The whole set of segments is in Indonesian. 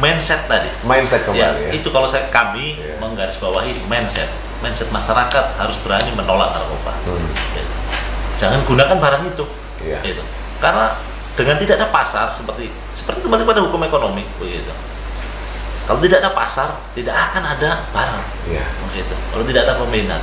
mindset tadi. Mindset kembali ya. Itu kalau kami menggarisbawahi mindset masyarakat harus berani menolak narkoba. Ya. Jangan gunakan barang itu. Gitu. Karena dengan tidak ada pasar seperti kembali pada hukum ekonomi begitu. Kalau tidak ada pasar, tidak akan ada barang. Begitu. Kalau tidak ada peminat.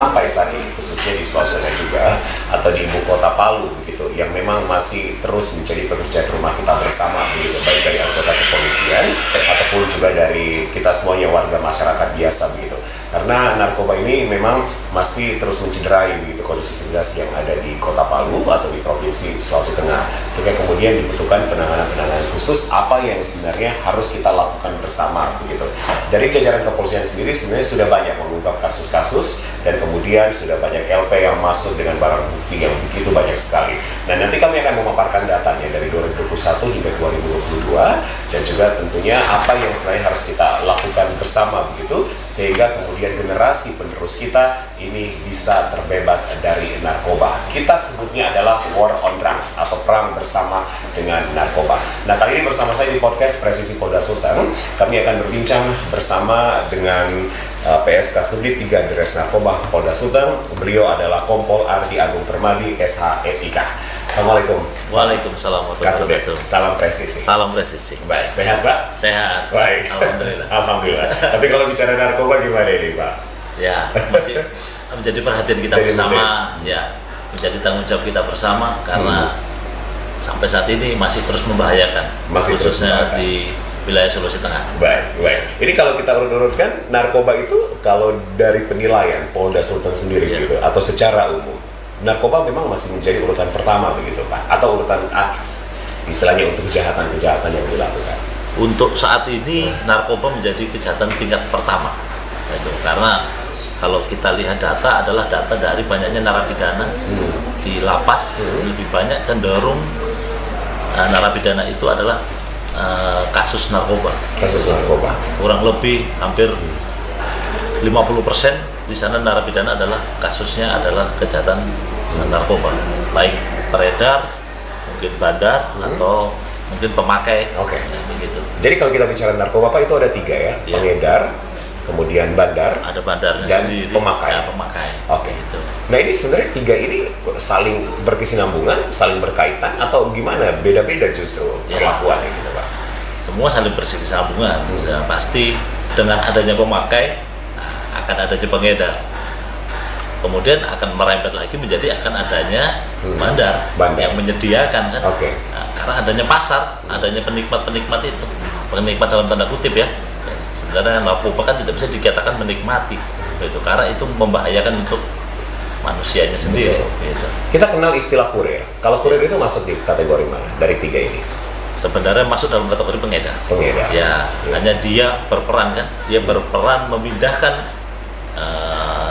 Sampai saat ini khususnya di Sulawesi juga atau di ibu kota Palu begitu yang memang masih terus menjadi pekerjaan rumah kita bersama begitu, baik dari anggota kepolisian ataupun juga dari kita semuanya warga masyarakat biasa begitu, karena narkoba ini memang masih terus mencederai begitu kondusivitas yang ada di kota Palu atau di provinsi Sulawesi Tengah, sehingga kemudian dibutuhkan penanganan khusus apa yang sebenarnya harus kita lakukan bersama begitu. Dari jajaran kepolisian sendiri sebenarnya sudah banyak mengungkap kasus-kasus dan kemudian sudah banyak LP yang masuk dengan barang bukti yang begitu banyak sekali. Nah, nanti kami akan memaparkan datanya dari 2021 hingga 2022 dan juga tentunya apa yang sebenarnya harus kita lakukan bersama begitu sehingga kemudian generasi penerus kita ini bisa terbebas dari narkoba. Kita sebutnya adalah war on drugs atau perang bersama dengan narkoba. Nah, kali ini bersama saya di podcast Presisi Polda Sultan, kami akan berbincang bersama dengan PSK Subdit 3 Deres Narkoba Polda Sultan. Beliau adalah Kompol Ardi Agung Permadi SH SIK. Assalamualaikum. Waalaikumsalam warahmatullahi wabarakatuh. Salam presisi. Salam presisi. Baik, sehat Pak? Sehat. Baik. Alhamdulillah. Alhamdulillah. Tapi kalau bicara narkoba gimana ini Pak? Ya, masih menjadi perhatian kita bersama. Ya, menjadi tanggung jawab kita bersama karena sampai saat ini masih terus membahayakan. Khususnya di wilayah Sulawesi Tengah. Baik. Ini kalau kita urut-urutkan, narkoba itu kalau dari penilaian Polda Sultan sendiri gitu, atau secara umum, narkoba memang masih menjadi urutan pertama begitu Pak, atau urutan atas, istilahnya untuk kejahatan-kejahatan yang dilakukan. Untuk saat ini narkoba menjadi kejahatan tingkat pertama, gitu. Karena kalau kita lihat data adalah data dari banyaknya narapidana di lapas, lebih banyak cenderung narapidana itu adalah kasus narkoba. Kurang lebih hampir 50% di sana narapidana adalah kasusnya adalah kejahatan narkoba, baik peredar, mungkin bandar atau mungkin pemakai. Begitu. Jadi kalau kita bicara narkoba Pak itu ada 3 ya, pengedar, kemudian bandar, ada bandarnya dan sendiri, pemakai. Gitu. Nah ini sebenarnya 3 ini saling berkesinambungan, saling berkaitan atau gimana? Beda-beda justru perlakuannya gitu Pak. Semua saling berkesinambungan. Ya, pasti dengan adanya pemakai akan adanya pengedar. Kemudian akan merembet lagi menjadi akan adanya bandar yang menyediakan kan. Nah, karena adanya pasar, adanya penikmat itu. Penikmat dalam tanda kutip ya. Sebenarnya narkoba kan tidak bisa dikatakan menikmati, gitu, karena itu membahayakan untuk manusianya sendiri. Gitu. Kita kenal istilah kurir. Kalau kurir itu masuk di kategori mana dari 3 ini? Sebenarnya masuk dalam kategori pengedar. Ya. Hanya dia berperan kan, dia berperan memindahkan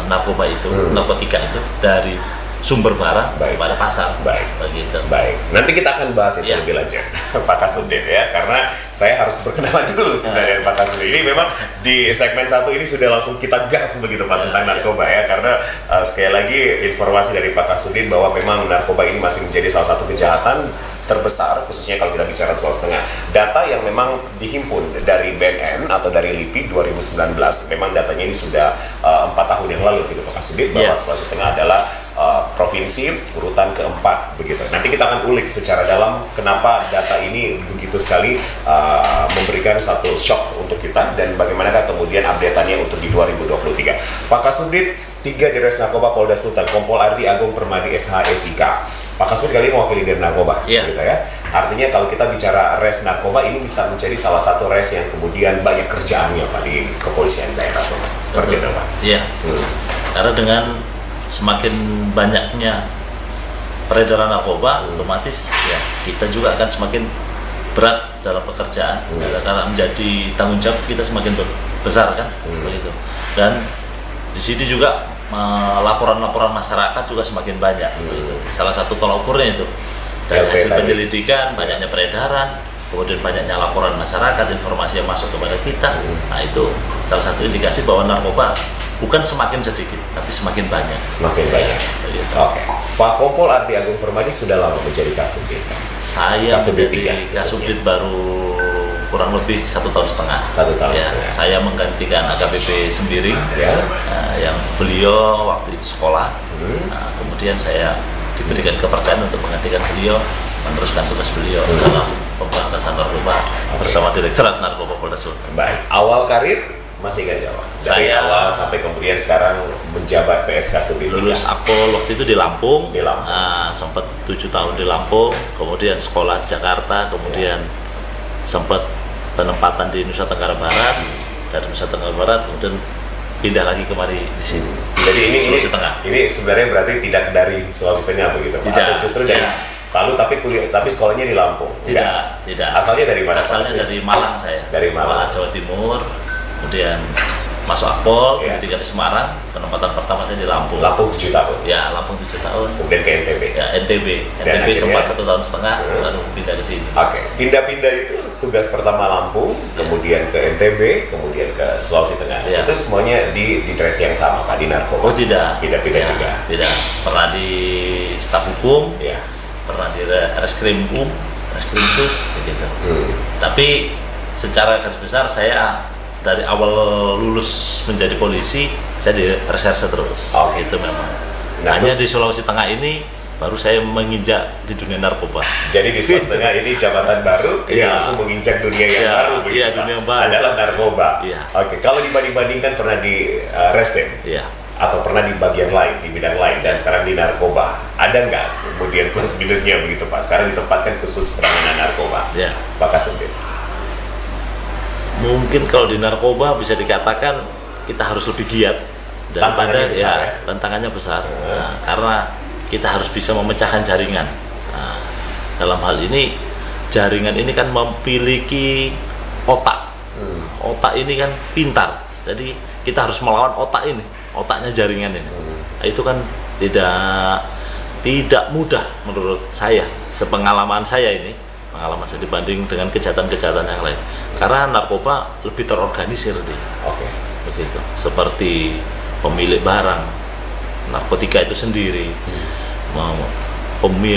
narkoba itu, narkotika itu dari sumber barang pada pasar. Begitu. Baik. Nanti kita akan bahas itu lebih lanjut, Pak Kasudin ya, karena saya harus berkenalan dulu sebenarnya Pak Kasudin. Ini memang di segmen 1 ini sudah langsung kita gas begitu Pak tentang narkoba ya, karena sekali lagi informasi dari Pak Kasudin bahwa memang narkoba ini masih menjadi salah satu kejahatan terbesar, khususnya kalau kita bicara Sulawesi Tengah. Data yang memang dihimpun dari BNN atau dari LIPI 2019, memang datanya ini sudah 4 tahun yang lalu gitu Pak Kasudin, bahwa Sulawesi Tengah adalah provinsi urutan keempat begitu. Nanti kita akan ulik secara dalam kenapa data ini begitu sekali memberikan satu shock untuk kita dan bagaimanakah kemudian update-annya untuk di 2023. Pak Kasudin 3 Deres Narkoba Polda Sultan, Kompol Ardi Agung Permadi SH SIK. Pak Kasudin kali ini mewakili dari narkoba, gitu ya. Artinya kalau kita bicara res narkoba ini bisa menjadi salah satu res yang kemudian banyak kerjaannya Pak di kepolisian daerah, seperti itu Pak. Iya. Karena dengan semakin banyaknya peredaran narkoba, otomatis ya kita juga akan semakin berat dalam pekerjaan, karena menjadi tanggung jawab kita semakin besar kan, begitu. Dan Di sini juga laporan-laporan masyarakat juga semakin banyak. Salah satu tolak ukurnya itu dari hasil penyelidikan, banyaknya peredaran, kemudian banyaknya laporan masyarakat, informasi yang masuk kepada kita. Nah itu salah satu indikasi bahwa narkoba bukan semakin sedikit, tapi semakin banyak. Semakin banyak. Oke. Pak Kompol Ardi Agung Permadi sudah lama menjadi Kasubdit. Saya menjadi Kasubdit baru kurang lebih 1,5 tahun. 1 tahun ya, setengah. saya menggantikan AKBP Sembiring, Ya. yang beliau waktu itu sekolah. Nah, kemudian saya diberikan kepercayaan untuk menggantikan beliau, meneruskan tugas beliau dalam pemberantasan narkoba bersama Direktorat Narkoba Polda Sultan. Baik. Awal karir masih ingat Jawa? Dari Saya awal sampai kemudian sekarang menjabat PS Kasubdit 3. Lulus Akpol waktu itu di Lampung, Di Lampung. sempat 7 tahun di Lampung, kemudian sekolah di Jakarta, kemudian sempat penempatan di Nusa Tenggara Barat, dari Nusa Tenggara Barat kemudian pindah lagi kemari di sini. Jadi ini Sulawesi Tengah. Ini sebenarnya berarti tidak dari Sulawesi Tengah begitu, Pak? Tidak. Atau justru dari Palu tapi sekolahnya di Lampung? Tidak. Asalnya dari mana? Asalnya dari Malang saya. Dari Malang. Jawa Timur. Kemudian masuk Akpol, Ya. pendidikan di Semarang, penempatan pertama saya di Lampung. Lampung 7 tahun. Ya, Lampung 7 tahun. Kemudian ke NTB. Ya, NTB. Dan NTB akhirnya- sempat 1,5 tahun, lalu pindah ke sini. Oke, pindah-pindah itu tugas pertama Lampung, kemudian ke NTB, kemudian ke Sulawesi Tengah. Ya. Itu semuanya di dress yang sama, Pak, di narkoba. Oh tidak. Pindah-pindah Ya, juga. Tidak. Pernah di staf hukum, Ya. pernah di reskrim reskrim sus, begitu. Tapi secara garis besar saya dari awal lulus menjadi polisi, saya di reserse terus. Oke. Itu memang. Nah, Hanya terus- di Sulawesi Tengah ini baru saya menginjak di dunia narkoba. Jadi di Sulawesi Tengah ini jabatan baru, ini Iya. langsung menginjak dunia yang Iya, baru, begitu, iya, Pak. dunia yang baru. Adalah narkoba. Iya. Oke, kalau dibanding-bandingkan pernah di Restem Iya. atau pernah di bagian lain, di bidang lain, dan sekarang di narkoba, ada nggak kemudian plus minusnya begitu, Pak? Sekarang ditempatkan khusus penanganan narkoba, Ya. Pak Kasubdit. Mungkin kalau di narkoba bisa dikatakan kita harus lebih giat Tantangannya besar, ya? tantangannya besar. Nah, karena kita harus bisa memecahkan jaringan. Nah, dalam hal ini jaringan ini kan memiliki otak. Otak ini kan pintar. Jadi kita harus melawan otak ini, otaknya jaringan ini. Nah, itu kan tidak mudah menurut saya, sepengalaman saya ini. Pengalaman saya dibanding dengan kejahatan-kejahatan yang lain, karena narkoba lebih terorganisir dia, Oke. begitu. Seperti pemilik barang narkotika itu sendiri,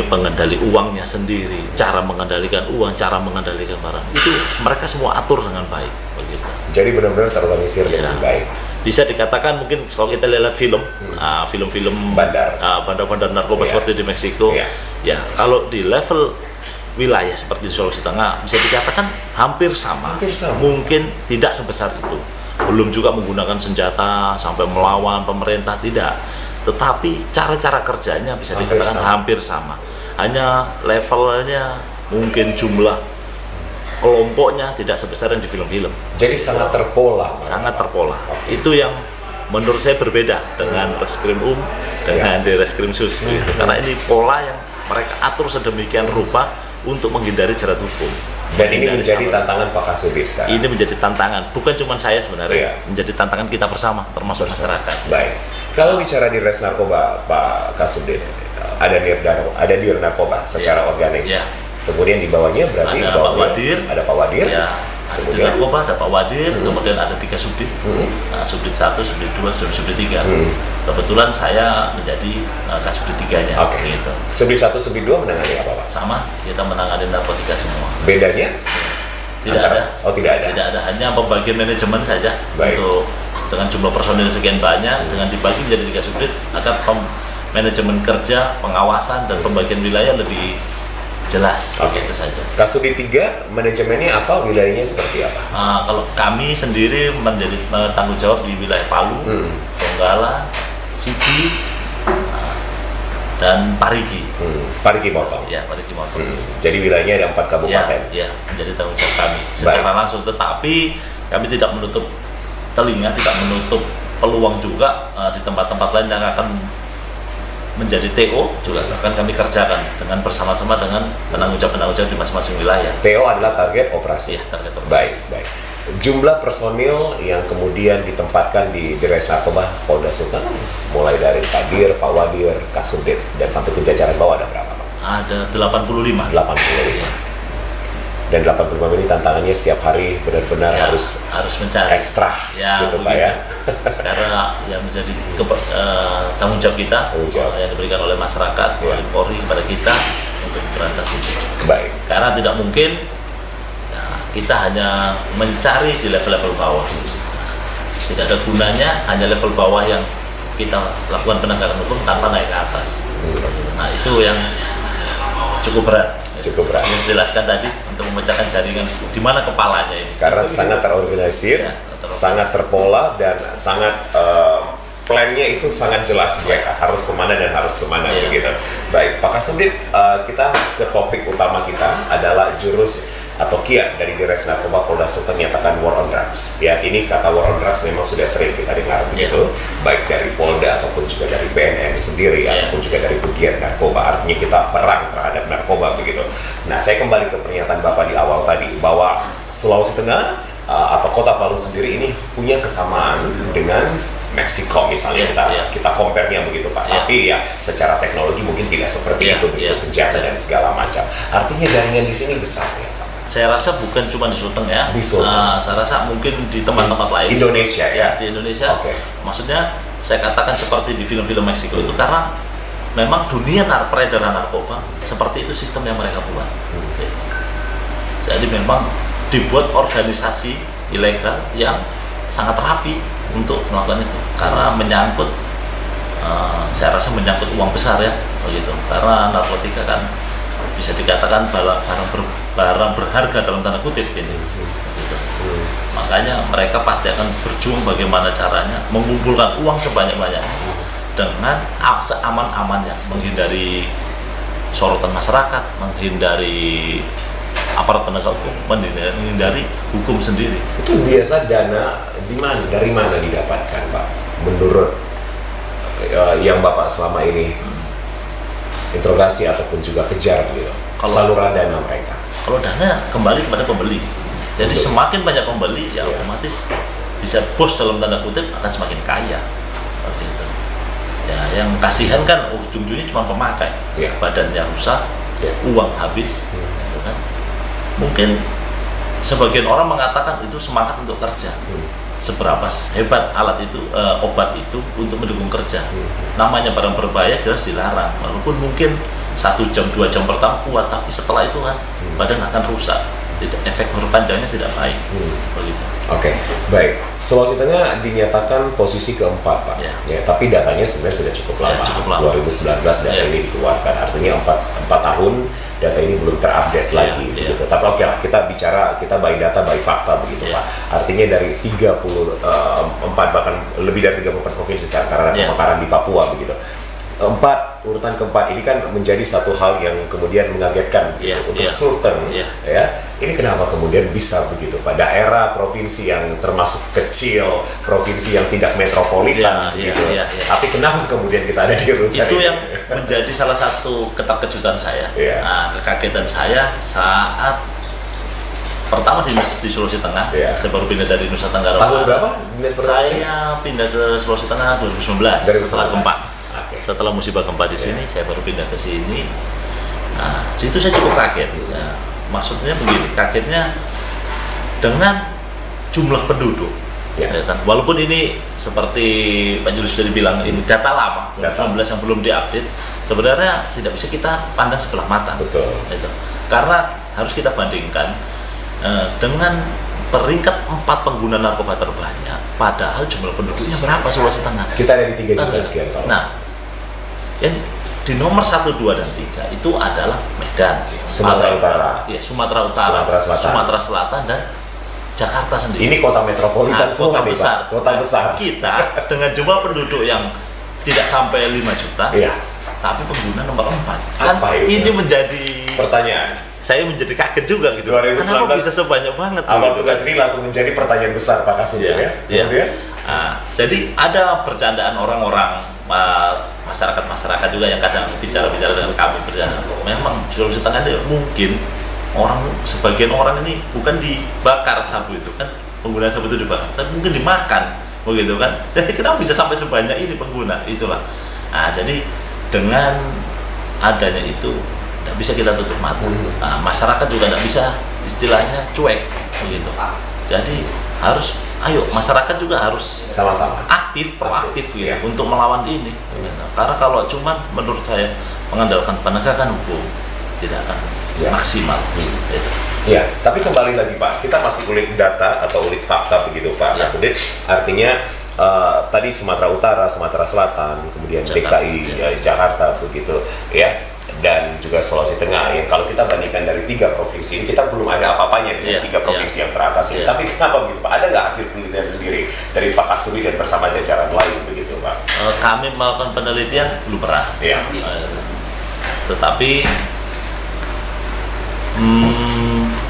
pengendali uangnya sendiri, cara mengendalikan uang, cara mengendalikan barang itu mereka semua atur dengan baik, begitu. Jadi benar-benar terorganisir Ya. dengan baik. Bisa dikatakan mungkin kalau kita lihat film, film-film Bandar. bandar-bandar narkoba Ya. seperti di Meksiko, Ya. ya kalau di level wilayah seperti di Sulawesi Tengah bisa dikatakan hampir sama. Hampir sama. Mungkin tidak sebesar itu. Belum juga menggunakan senjata sampai melawan pemerintah, tidak. Tetapi cara-cara kerjanya bisa Hampir dikatakan sama. hampir sama. Hanya levelnya mungkin jumlah kelompoknya tidak sebesar yang di film-film. Jadi sangat terpola. Sangat terpola. Oke. Itu yang menurut saya berbeda dengan reskrim dengan di reskrim sus gitu. Karena ini pola yang mereka atur sedemikian rupa untuk menghindari jerat hukum. Dan ini Menghindari menjadi apa? tantangan Pak Kasubdit sekarang. Ini menjadi tantangan, bukan cuma saya sebenarnya, Iya. menjadi tantangan kita bersama, termasuk masyarakat. Baik. Kalau bicara di Res Narkoba, Pak Kasubdit, ada Dir Narkoba secara organik. Iya. Kemudian di bawahnya berarti Ada di bawahnya Pak Wadir. ada Pak Wadir. Ya, ada di Kemudian narkoba, ada Pak Wadir, kemudian ada 3 subdit, nah, subdit 1, subdit 2, subdit 3. Kebetulan saya menjadi kasubdit 3-nya. Oke. Gitu. Subdit 1, Subdit 2 menangani apa, Pak? Sama, kita menangani narkotika semua. Bedanya? Tidak Antara- ada. Oh, tidak ada. Tidak ada, hanya pembagian manajemen saja. Baik. Untuk dengan jumlah personil sekian banyak, dengan dibagi menjadi 3 subdit, agar manajemen kerja, pengawasan dan pembagian wilayah lebih jelas. Oke. Itu saja. Kasubdit 3 manajemennya apa? Wilayahnya seperti apa? Kalau kami sendiri menjadi tanggung jawab di wilayah Palu, Donggala, Sigi, dan Parigi. Parigi Motong. Ya, Parigi Motong. Jadi wilayahnya ada 4 kabupaten. Ya, menjadi tanggung jawab kami secara langsung. Tetapi kami tidak menutup telinga, tidak menutup peluang juga di tempat-tempat lain yang akan menjadi TO juga akan kami kerjakan dengan bersama-sama dengan penanggung jawab di masing-masing wilayah. TO adalah target operasi. Ya, target operasi. Baik, baik. jumlah personil yang kemudian ditempatkan di Res Narkoba Polda Sultan mulai dari Kadir, Pak Wadir, Kasubdit dan sampai ke jajaran bawah ada berapa, Pak? Ada 85. 85. Dan 85 ini tantangannya setiap hari benar-benar Ya, harus mencari ekstra ya, gitu Pak begitu. ya. Karena yang menjadi tanggung jawab kita Tanggung jawab. yang diberikan oleh masyarakat, Ya. oleh Polri kepada kita untuk berantas itu. Baik. Karena tidak mungkin ya, kita hanya mencari di level-level bawah. Tidak ada gunanya hanya level bawah yang kita lakukan penegakan hukum tanpa naik ke atas. Nah itu yang cukup berat. Cukup berat. Saya jelaskan tadi untuk memecahkan jaringan di mana kepalanya ini. Karena sangat terorganisir, Ya, sangat terpola dan sangat plannya itu sangat jelas mereka harus kemana dan harus kemana Iya. begitu. Baik, Pak Kasubdit, kita ke topik utama kita adalah jurus atau kiat dari Res Narkoba Polda Sultan menyatakan war on drugs. Ya, ini kata war on drugs memang sudah sering kita dengar begitu, baik dari Polda ataupun juga dari BNN sendiri ataupun juga dari pegiat narkoba. Artinya kita perang terhadap narkoba begitu. Nah, saya kembali ke pernyataan Bapak di awal tadi bahwa Sulawesi Tengah atau Kota Palu sendiri ini punya kesamaan dengan Meksiko misalnya kita compare-nya begitu Pak. Tapi ya secara teknologi mungkin tidak seperti itu begitu senjata dan segala macam. Artinya jaringan di sini besar ya Pak. Saya rasa bukan cuma di Sulteng ya. Di Sulteng. Saya rasa mungkin di tempat-tempat lain. Indonesia ya. Di Indonesia. Oke. Maksudnya saya katakan seperti di film-film Meksiko itu karena memang dunia peredaran narkoba seperti itu sistem yang mereka buat. Jadi memang dibuat organisasi ilegal yang sangat rapi untuk melakukan itu karena menyangkut saya rasa menyangkut uang besar ya begitu karena narkotika kan bisa dikatakan barang berharga dalam tanda kutip ini begitu. Makanya mereka pasti akan berjuang bagaimana caranya mengumpulkan uang sebanyak-banyaknya dengan seaman-amannya, menghindari sorotan masyarakat, menghindari aparat penegak hukum, menghindari hukum sendiri. Itu biasa dana dari mana didapatkan Pak? Menurut yang Bapak selama ini interogasi ataupun juga kejar gitu, saluran dana mereka. Kalau dana kembali kepada pembeli. Jadi semakin banyak pembeli ya otomatis bisa bos dalam tanda kutip akan semakin kaya. Begitu. Ya, yang kasihan kan ujung-ujungnya cuma pemakai. Badannya rusak, uang habis, gitu kan. Mungkin sebagian orang mengatakan itu semangat untuk kerja. Seberapa hebat alat itu, obat itu untuk mendukung kerja. Namanya barang berbahaya jelas dilarang. Walaupun mungkin 1 jam, 2 jam pertama kuat, tapi setelah itu kan badan akan rusak. Efek berpanjangnya tidak baik. Begitu. Oke, baik. Sulawesi Tengah dinyatakan posisi keempat, Pak. Tapi datanya sebenarnya sudah cukup lama. 2019 data ini dikeluarkan. Artinya 4 tahun data ini belum terupdate lagi. Begitu. Tapi oke lah, kita by data, by fakta begitu, Pak. Artinya dari 34 bahkan lebih dari 34 provinsi sekarang karena ada kebakaran di Papua begitu. Urutan keempat ini kan menjadi satu hal yang kemudian mengagetkan gitu, untuk Sulteng ya. Ini kenapa kemudian bisa begitu Pak? Daerah provinsi yang termasuk kecil, provinsi yang tidak metropolitan gitu. Tapi kenapa kemudian kita ada di urutan itu ini? yang menjadi salah satu keterkejutan saya. Nah, kekagetan saya saat pertama dinas di Sulawesi Tengah. Saya baru pindah dari Nusa Tenggara Barat. Tahun berapa dinas pertama? Saya pindah ke Sulawesi Tengah 2019 setelah gempa. Setelah musibah gempa di sini, saya baru pindah ke sini. Nah, situ saya cukup kaget. Nah, maksudnya begini, kagetnya dengan jumlah penduduk. Ya kan? Walaupun ini seperti Pak Julius sudah bilang ini data lama, 2019 yang belum diupdate, sebenarnya tidak bisa kita pandang sebelah mata. Betul. Gitu. Karena harus kita bandingkan dengan peringkat 4 pengguna narkoba terbanyak, padahal jumlah penduduknya berapa Sulawesi Tengah? Kita ada di 3 juta sekian tahun. Nah, yang di nomor 1, 2, dan 3 itu adalah Medan, Sumatera Utara, Sumatera Utara, Sumatera Selatan, dan Jakarta sendiri. Ini kota metropolitan semua nih Pak, kota besar. Kita dengan jumlah penduduk yang tidak sampai 5 juta, tapi pengguna nomor 4. Kan ini menjadi pertanyaan. Saya menjadi kaget juga gitu. 2019 kenapa bisa sebanyak banget? Awal tugas ini langsung menjadi pertanyaan besar Pak Kasubdit ya. Kemudian, jadi ada bercandaan orang-orang masyarakat juga yang kadang bicara dengan kami bercanda. Memang Sulawesi Tengah ini mungkin sebagian orang ini bukan dibakar sabu itu kan pengguna sabu itu dibakar, tapi mungkin dimakan, begitu kan? Jadi kenapa bisa sampai sebanyak ini pengguna? Itulah. Nah, jadi dengan adanya itu tidak bisa kita tutup mata. Nah, masyarakat juga tidak bisa istilahnya cuek, begitu. Jadi harus, ayo masyarakat juga harus sama-sama aktif, proaktif gitu, ya, untuk melawan ini. Karena kalau cuma menurut saya mengandalkan penegakan hukum tidak akan maksimal. Gitu. Ya, tapi kembali lagi Pak, kita masih ulik data atau ulik fakta begitu Pak Kasubdit. Artinya tadi Sumatera Utara, Sumatera Selatan, kemudian Jakarta, DKI, Jakarta begitu ya, dan juga Sulawesi Tengah. Yang kalau kita bandingkan dari 3 provinsi ini, kita belum ada apa-apanya dengan 3 provinsi yang teratas ini. Tapi kenapa begitu Pak? Ada nggak hasil penelitian sendiri dari Pak Kasubdit dan bersama jajaran lain begitu Pak? Kami melakukan penelitian belum pernah. Ya. Tetapi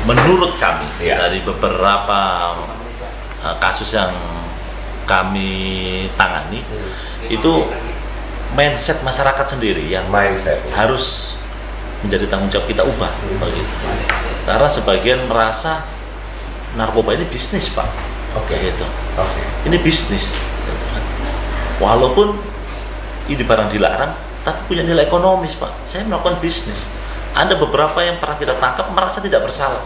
menurut kami dari beberapa kasus yang kami tangani itu mindset masyarakat sendiri yang harus menjadi tanggung jawab kita ubah. Begitu. Karena sebagian merasa narkoba ini bisnis Pak. Gitu. Ini bisnis. Walaupun ini barang dilarang, tapi punya nilai ekonomis Pak. Saya melakukan bisnis. Ada beberapa yang pernah kita tangkap merasa tidak bersalah.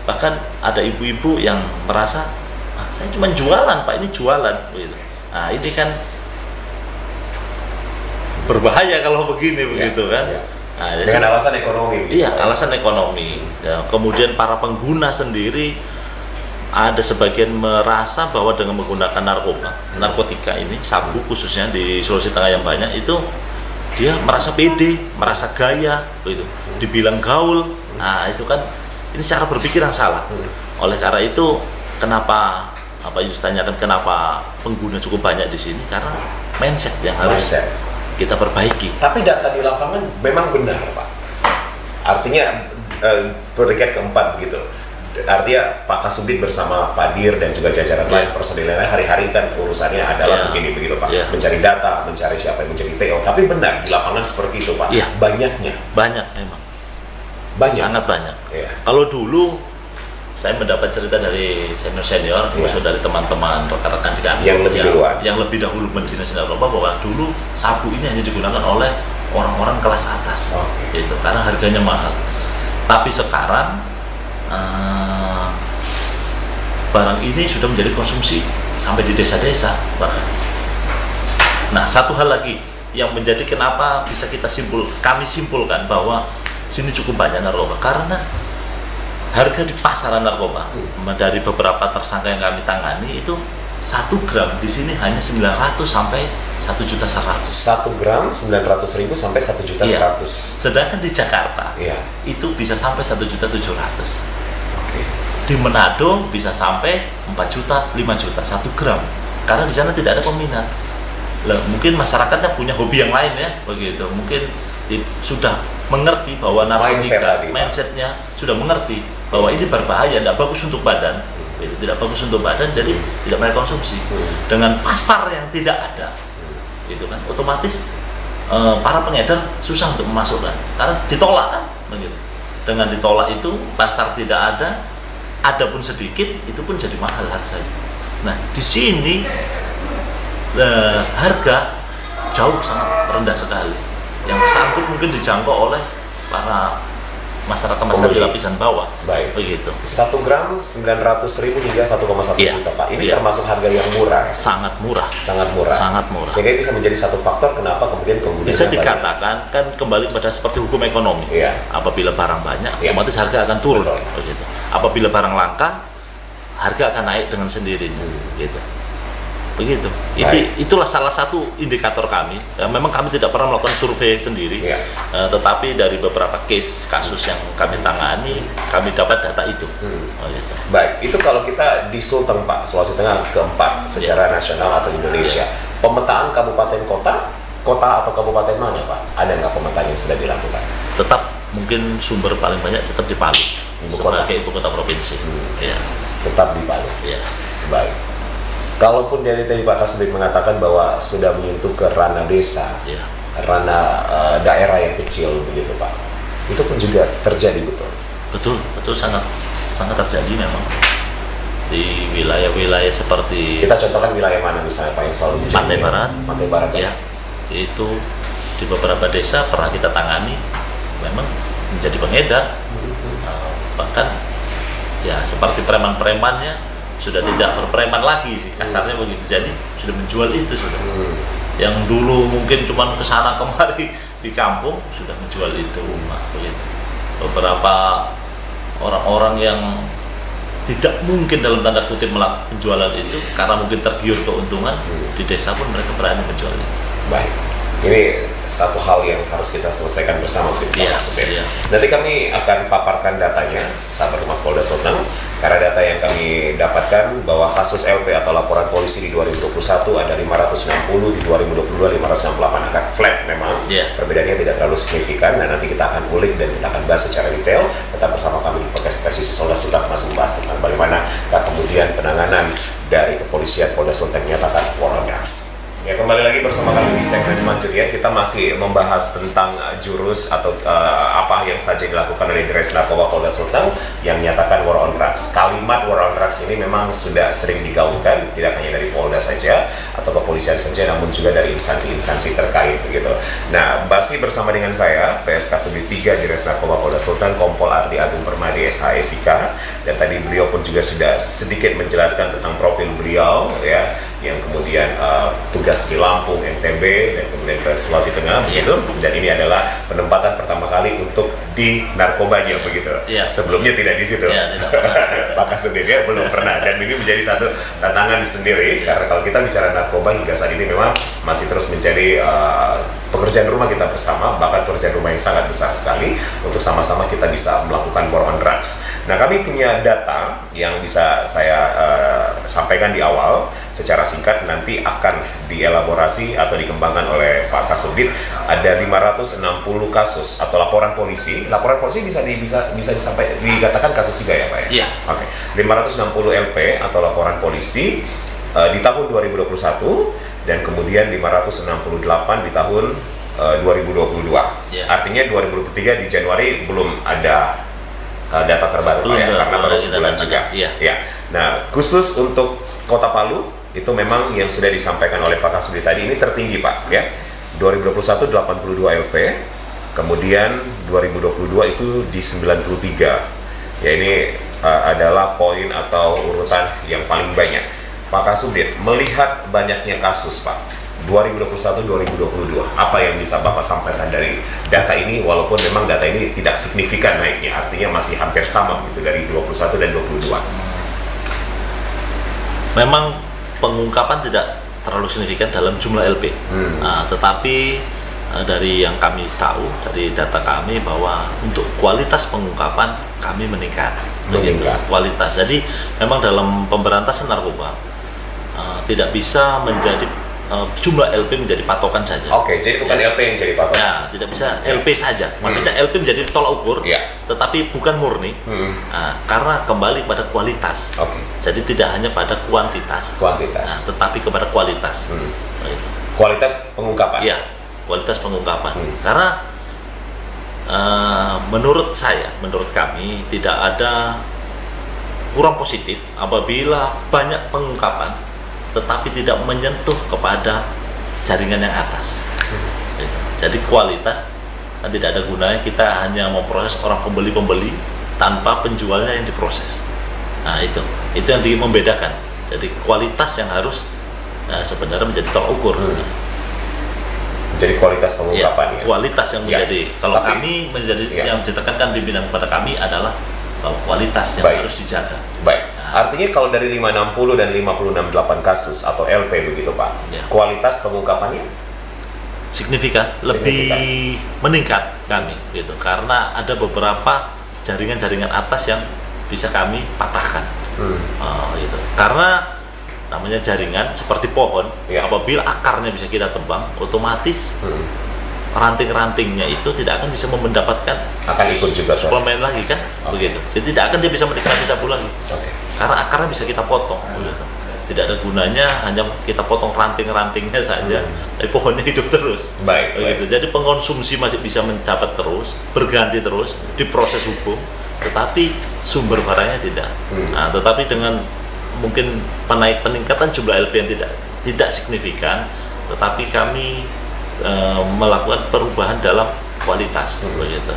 Bahkan ada ibu-ibu yang merasa, saya cuma jualan Pak, ini jualan. Begitu. Nah ini kan berbahaya kalau begini, begitu kan. Nah, dengan alasan ekonomi. Iya, alasan ekonomi. Ya, kemudian para pengguna sendiri ada sebagian merasa bahwa dengan menggunakan narkotika ini, sabu khususnya di Sulawesi Tengah yang banyak itu, dia merasa pede, merasa gaya, begitu. Dibilang gaul. Nah itu kan, ini cara berpikir yang salah. Oleh karena itu, kenapa Yus tanyakan kenapa pengguna cukup banyak di sini? Karena mindset yang harus kita perbaiki. Tapi data di lapangan memang benar Pak. Artinya peringkat keempat begitu. Artinya Pak Kasubdit bersama Pak Dir dan juga jajaran lain personilnya hari-hari kan urusannya adalah begini begitu Pak, mencari data, mencari siapa yang menjadi TO. Tapi benar di lapangan seperti itu Pak. Banyak memang. Sangat banyak. Kalau dulu saya mendapat cerita dari senior, maksud dari teman-teman rekan-rekan di kantor yang lebih dahulu menjinasi narkoba, bahwa dulu sabu ini hanya digunakan oleh orang-orang kelas atas, gitu, karena harganya mahal. Tapi sekarang barang ini sudah menjadi konsumsi sampai di desa-desa bahkan. Nah, satu hal lagi yang menjadi kenapa bisa kami simpulkan bahwa sini cukup banyak narkoba, karena harga di pasaran narkoba dari beberapa tersangka yang kami tangani itu 1 gram di sini hanya 900 sampai 1.100.000. 1 gram 900.000 sampai 1.100.000. Sedangkan di Jakarta itu bisa sampai 1.700.000. Di Manado bisa sampai 4 juta, 5 juta 1 gram. Karena di sana tidak ada peminat. Mungkin masyarakatnya punya hobi yang lain ya, begitu. Mungkin sudah mengerti bahwa narkotika, mindsetnya sudah mengerti bahwa ini berbahaya, tidak bagus untuk badan, jadi tidak mereka konsumsi. Dengan pasar yang tidak ada, gitu kan, otomatis para pengedar susah untuk memasukkan, karena ditolak kan, begitu. Dengan ditolak itu pasar tidak ada pun sedikit, itu pun jadi mahal harganya. Nah di sini harga jauh sangat rendah sekali, yang sanggup mungkin dijangkau oleh para masyarakat di lapisan bawah. Baik. Begitu. 1 gram 900.000 hingga 1,1 juta Pak. Ini termasuk harga yang murah. Sangat murah. Sangat murah. Sehingga bisa menjadi satu faktor kenapa kemudian pengguna bisa dikatakan kan kembali pada seperti hukum ekonomi. Apabila barang banyak, otomatis harga akan turun. Begitu. Apabila barang langka, harga akan naik dengan sendirinya. Gitu. Begitu. Itulah salah satu indikator kami. Memang kami tidak pernah melakukan survei sendiri, tetapi dari beberapa kasus yang kami tangani, kami dapat data itu. Gitu. Baik, itu kalau kita di Sulteng Pak, Sulawesi Tengah keempat secara nasional atau Indonesia. Pemetaan kabupaten kota atau kabupaten mana Pak? Ada nggak pemetaan yang sudah dilakukan? Tetap mungkin sumber paling banyak tetap di Palu, sebagai ibu kota provinsi. Tetap di Palu. Baik. Kalaupun dari tadi Pak Kasubdit mengatakan bahwa sudah menyentuh ke ranah desa, ranah daerah yang kecil begitu Pak, itu pun juga terjadi betul? Betul sangat terjadi memang. di wilayah-wilayah seperti Kita contohkan wilayah mana misalnya Pak yang selalu menjadi Pantai Barat. Pantai Barat ya, itu di beberapa desa pernah kita tangani, memang menjadi pengedar. Bahkan ya seperti preman-premannya sudah tidak berpreman lagi sih, kasarnya begitu. Jadi sudah menjual itu sudah. Yang dulu mungkin cuma kesana kemari di kampung sudah menjual itu. Nah, begitu. Beberapa orang-orang yang tidak mungkin dalam tanda kutip melakukan penjualan itu karena mungkin tergiur keuntungan, di desa pun mereka berani menjual itu. Baik, ini satu hal yang harus kita selesaikan bersama, Pak Supir. Nanti kami akan paparkan datanya, sahabat Humas Polda Sulteng, karena data yang kami dapatkan bahwa kasus LP atau laporan polisi di 2021 ada 560, di 2022 568, agak flat memang. Perbedaannya tidak terlalu signifikan, dan nanti kita akan ulik dan kita akan bahas secara detail. Tetap bersama kami di podcast Presisi Polda Sulteng, masih membahas tentang bagaimana kemudian penanganan dari kepolisian Polda Sulteng menyatakan war on drugs. Ya, kembali lagi bersama kami di segmen selanjutnya. Kita masih membahas tentang jurus atau apa yang saja dilakukan oleh Ditres Narkoba Polda Sulteng yang menyatakan war on drugs. Kalimat war on drugs ini memang sudah sering digaungkan, tidak hanya dari Polda saja atau kepolisian saja, namun juga dari instansi-instansi terkait begitu. Nah, masih bersama dengan saya PSK Subdit 3 Ditres Narkoba Polda Sulteng, Kompol Ardi Agung Permadi SHSIK, dan tadi beliau pun juga sudah sedikit menjelaskan tentang profil beliau ya, yang kemudian tugas di Lampung, NTB, dan kemudian ke Sulawesi Tengah begitu. Dan ini adalah penempatan pertama kali untuk di narkobanya begitu. Sebelumnya tidak di situ. Maka sebenarnya belum pernah, dan ini menjadi satu tantangan sendiri karena kalau kita bicara narkoba hingga saat ini memang masih terus menjadi pekerjaan rumah kita bersama, bahkan pekerjaan rumah yang sangat besar sekali untuk sama-sama kita bisa melakukan war on drugs. Nah, kami punya data yang bisa saya sampaikan di awal secara singkat, nanti akan dielaborasi atau dikembangkan oleh Pak Kasubdit. Ada 560 kasus atau laporan polisi. Laporan polisi bisa dikatakan kasus juga ya Pak ya? Iya. Oke. 560 LP atau laporan polisi di tahun 2021, dan kemudian 568 di tahun 2022. Artinya 2023 di Januari belum ada data terbaru Pak ya, karena baru sebulan juga. Nah, khusus untuk Kota Palu itu memang yang sudah disampaikan oleh Pak Kasubdit tadi ini tertinggi Pak ya. 2021 82 LP, kemudian 2022 itu di 93. Ya, ini adalah poin atau urutan yang paling banyak. Pak Kasubdit, melihat banyaknya kasus Pak 2021-2022, apa yang bisa Bapak sampaikan dari data ini, walaupun memang data ini tidak signifikan naiknya, artinya masih hampir sama begitu dari 21 dan 22. Memang pengungkapan tidak terlalu signifikan dalam jumlah LP, tetapi dari yang kami tahu dari data kami bahwa untuk kualitas pengungkapan kami meningkat. Kualitas. Jadi memang dalam pemberantasan narkoba tidak bisa menjadi jumlah LP menjadi patokan saja. Oke, jadi bukan LP yang jadi patokan. Ya, tidak bisa LP saja. Maksudnya LP menjadi tolak ukur, tetapi bukan murni. Karena kembali pada kualitas. Jadi tidak hanya pada kuantitas. Tetapi kepada kualitas. Kualitas pengungkapan. Ya, kualitas pengungkapan. Karena menurut saya, menurut kami tidak ada kurang positif apabila banyak pengungkapan tetapi tidak menyentuh kepada jaringan yang atas. Jadi kualitas tidak ada gunanya kita hanya memproses orang pembeli-pembeli tanpa penjualnya yang diproses. Nah, itu yang membedakan. Jadi kualitas yang harus sebenarnya menjadi tolak ukur. Jadi kualitas pengungkapan. Kualitas yang menjadi. Kalau kami menjadi yang ditekankan pimpinan kepada kami adalah bahwa kualitas yang harus dijaga. Baik. Artinya kalau dari 560 dan 568 kasus atau LP begitu Pak, kualitas pengungkapannya signifikan, lebih meningkat kami gitu, karena ada beberapa jaringan-jaringan atas yang bisa kami patahkan. Gitu. Karena namanya jaringan seperti pohon, apabila akarnya bisa kita tebang, otomatis ranting-rantingnya itu tidak akan bisa mendapatkan ikut juga suplemen lagi kan, begitu. Jadi tidak akan dia bisa menikmati sabu lagi, karena akarnya bisa kita potong, begitu. Tidak ada gunanya hanya kita potong ranting-rantingnya saja, tapi pohonnya hidup terus. Begitu. Jadi pengonsumsi masih bisa mencapai terus, berganti terus di proses hukum, tetapi sumber barangnya tidak. Nah, tetapi dengan mungkin peningkatan jumlah LPN tidak signifikan, tetapi kami melakukan perubahan dalam kualitas begitu.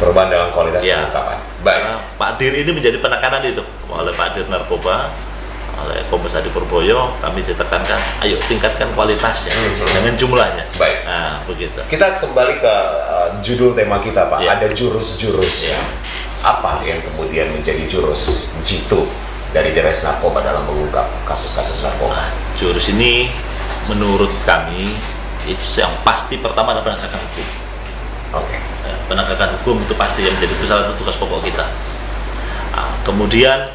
Perubahan dalam kualitas Ya. pengungkapan. Baik. Karena Pak Dir ini menjadi penekanan itu oleh Pak Dir Narkoba, oleh Kombes Adi Purboyo, kami ditekankan, ayo tingkatkan kualitasnya dengan jumlahnya. Baik. Nah, begitu. Kita kembali ke judul tema kita, Pak. Ya. Ada jurus-jurus. Ya. Apa yang kemudian menjadi jurus jitu dari Deres Narkoba dalam mengungkap kasus-kasus narkoba? Jurus ini menurut kami itu yang pasti pertama adalah penegakan hukum. Oke. Penegakan hukum itu pasti yang menjadi salah satu tugas pokok kita. Kemudian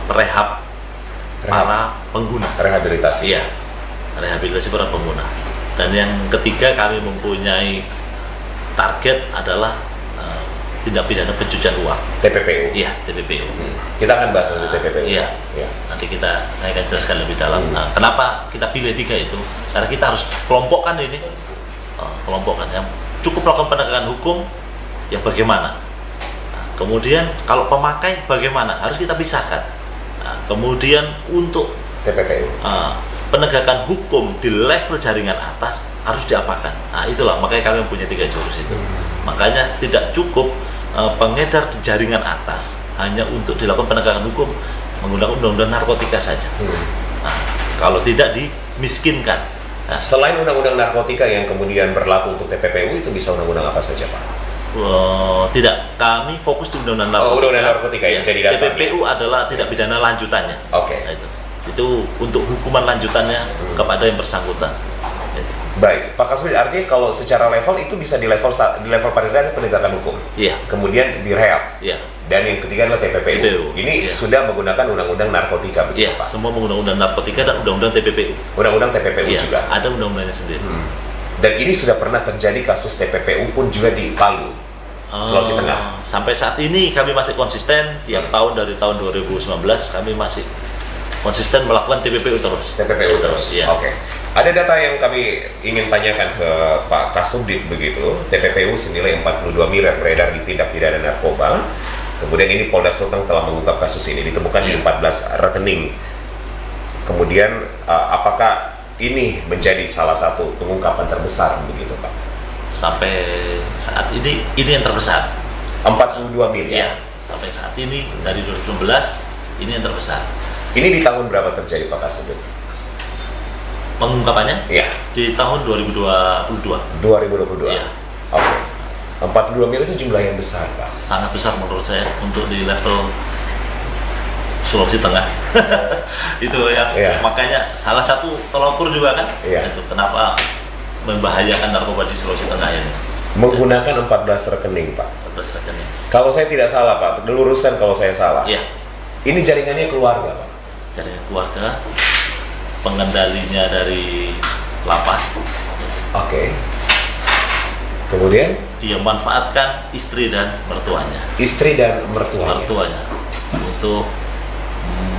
rehab para pengguna. Rehabilitasi. Iya, rehabilitasi para pengguna. Dan yang ketiga, kami mempunyai target adalah tindak pidana pencucian uang. TPPU. Iya, TPPU. Kita akan bahas nanti TPPU. Iya. Ya. Nanti saya akan jelaskan lebih dalam. Nah, kenapa kita pilih 3 itu? Karena kita harus kelompokkan ini, kelompokkan yang cukup melakukan penegakan hukum, yang bagaimana. Nah, kemudian kalau pemakai bagaimana? Harus kita pisahkan. Nah, kemudian untuk TPPU. penegakan hukum di level jaringan atas harus diapakan. Nah, itulah makanya kami mempunyai 3 jurus itu. Makanya tidak cukup pengedar di jaringan atas hanya untuk dilakukan penegakan hukum menggunakan undang-undang narkotika saja. Nah, kalau tidak dimiskinkan. Nah, Selain undang-undang narkotika yang kemudian berlaku untuk TPPU, itu bisa undang-undang apa saja, Pak? tidak, kami fokus di undang-undang narkotika. Undang-undang narkotika yang jadi dasarnya. TPPU adalah tindak pidana lanjutannya. Oke. Nah, itu untuk hukuman lanjutannya kepada yang bersangkutan. Itu. Baik, Pak Kasubdit, artinya kalau secara level itu bisa di level paling penegakan hukum. Iya. Kemudian di rehab. Iya. Dan yang ketiga adalah TPPU. TPPU. Ini Iya. sudah menggunakan undang-undang narkotika, begitu, Iya, Pak? semua menggunakan undang narkotika dan undang-undang TPPU. Undang-undang TPPU Iya, juga. ada undang-undangnya sendiri. Dan ini sudah pernah terjadi kasus TPPU pun juga di Palu, Sulawesi Tengah. Sampai saat ini kami masih konsisten, tiap tahun dari tahun 2019 kami masih konsisten melakukan TPPU terus. TPPU terus. Iya. Oke. Ada data yang kami ingin tanyakan ke Pak Kasubdit begitu. TPPU senilai 42 miliar beredar di tindak pidana narkoba. Kemudian ini Polda Sulteng telah mengungkap kasus ini, ditemukan di 14 rekening. Kemudian apakah ini menjadi salah satu pengungkapan terbesar begitu, Pak? Sampai saat ini yang terbesar. 42 miliar. Iya, sampai saat ini dari 2019 ini yang terbesar. Ini di tahun berapa terjadi, Pak Kasubdit? Pengungkapannya Iya, di tahun 2022. 2022. Iya. Oke. 42 miliar itu jumlah yang besar, Pak. Sangat besar menurut saya untuk di level Sulawesi Tengah. Itu ya. Iya. Makanya salah satu tolak ukur juga kan. Iya. Itu kenapa membahayakan narkoba di Sulawesi Tengah ini. Menggunakan 14 rekening, Pak. 14 rekening. Kalau saya tidak salah, Pak, diluruskan kalau saya salah. Iya. Ini jaringannya keluarga, Pak. Jaringan keluarga, pengendalinya dari lapas. Oke. Kemudian Dia manfaatkan istri dan mertuanya. istri dan mertuanya. Mertuanya untuk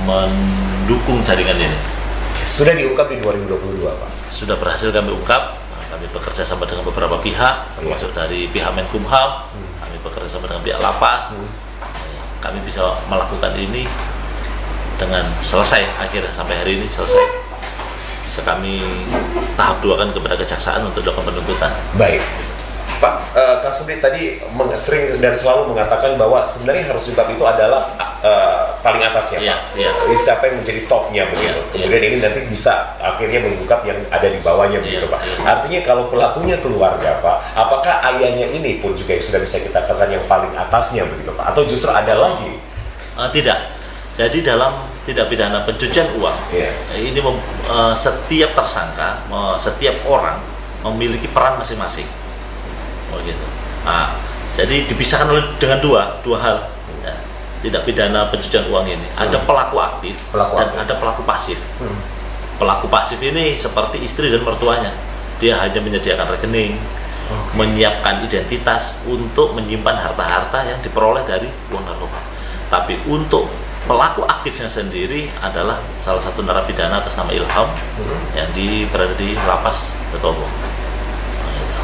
mendukung jaringan ini. Sudah diungkap di 2022, Pak. Sudah berhasil kami ungkap. Kami bekerja sama dengan beberapa pihak, termasuk dari pihak Menkumham. Kami bekerja sama dengan pihak lapas. Kami bisa melakukan ini dengan selesai, akhirnya sampai hari ini selesai. Bisa kami tahap 2 kan kepada kejaksaan untuk dilakukan penuntutan. Baik. Pak Kasubdit tadi sering dan selalu mengatakan bahwa sebenarnya harus ungkap itu adalah paling atasnya, Iya, Pak. iya. Siapa yang menjadi topnya begitu. Iya, Kemudian ini nanti bisa akhirnya mengungkap yang ada di bawahnya begitu, Iya, Pak. iya. Artinya kalau pelakunya keluarga, Pak, apakah ayahnya ini pun juga yang sudah bisa kita katakan yang paling atasnya begitu, Pak? Atau justru ada lagi? Tidak. Jadi dalam tindak pidana pencucian uang, Iya. ini setiap tersangka, setiap orang memiliki peran masing-masing. Begitu. Nah, jadi dipisahkan dengan dua hal. Ya, tindak pidana pencucian uang ini ada pelaku aktif dan ada pelaku pasif. Pelaku pasif ini seperti istri dan mertuanya. Dia hanya menyediakan rekening, menyiapkan identitas untuk menyimpan harta-harta yang diperoleh dari uang narkoba. Tapi untuk pelaku aktifnya sendiri adalah salah satu narapidana atas nama Ilham yang berada di lapas Betobo.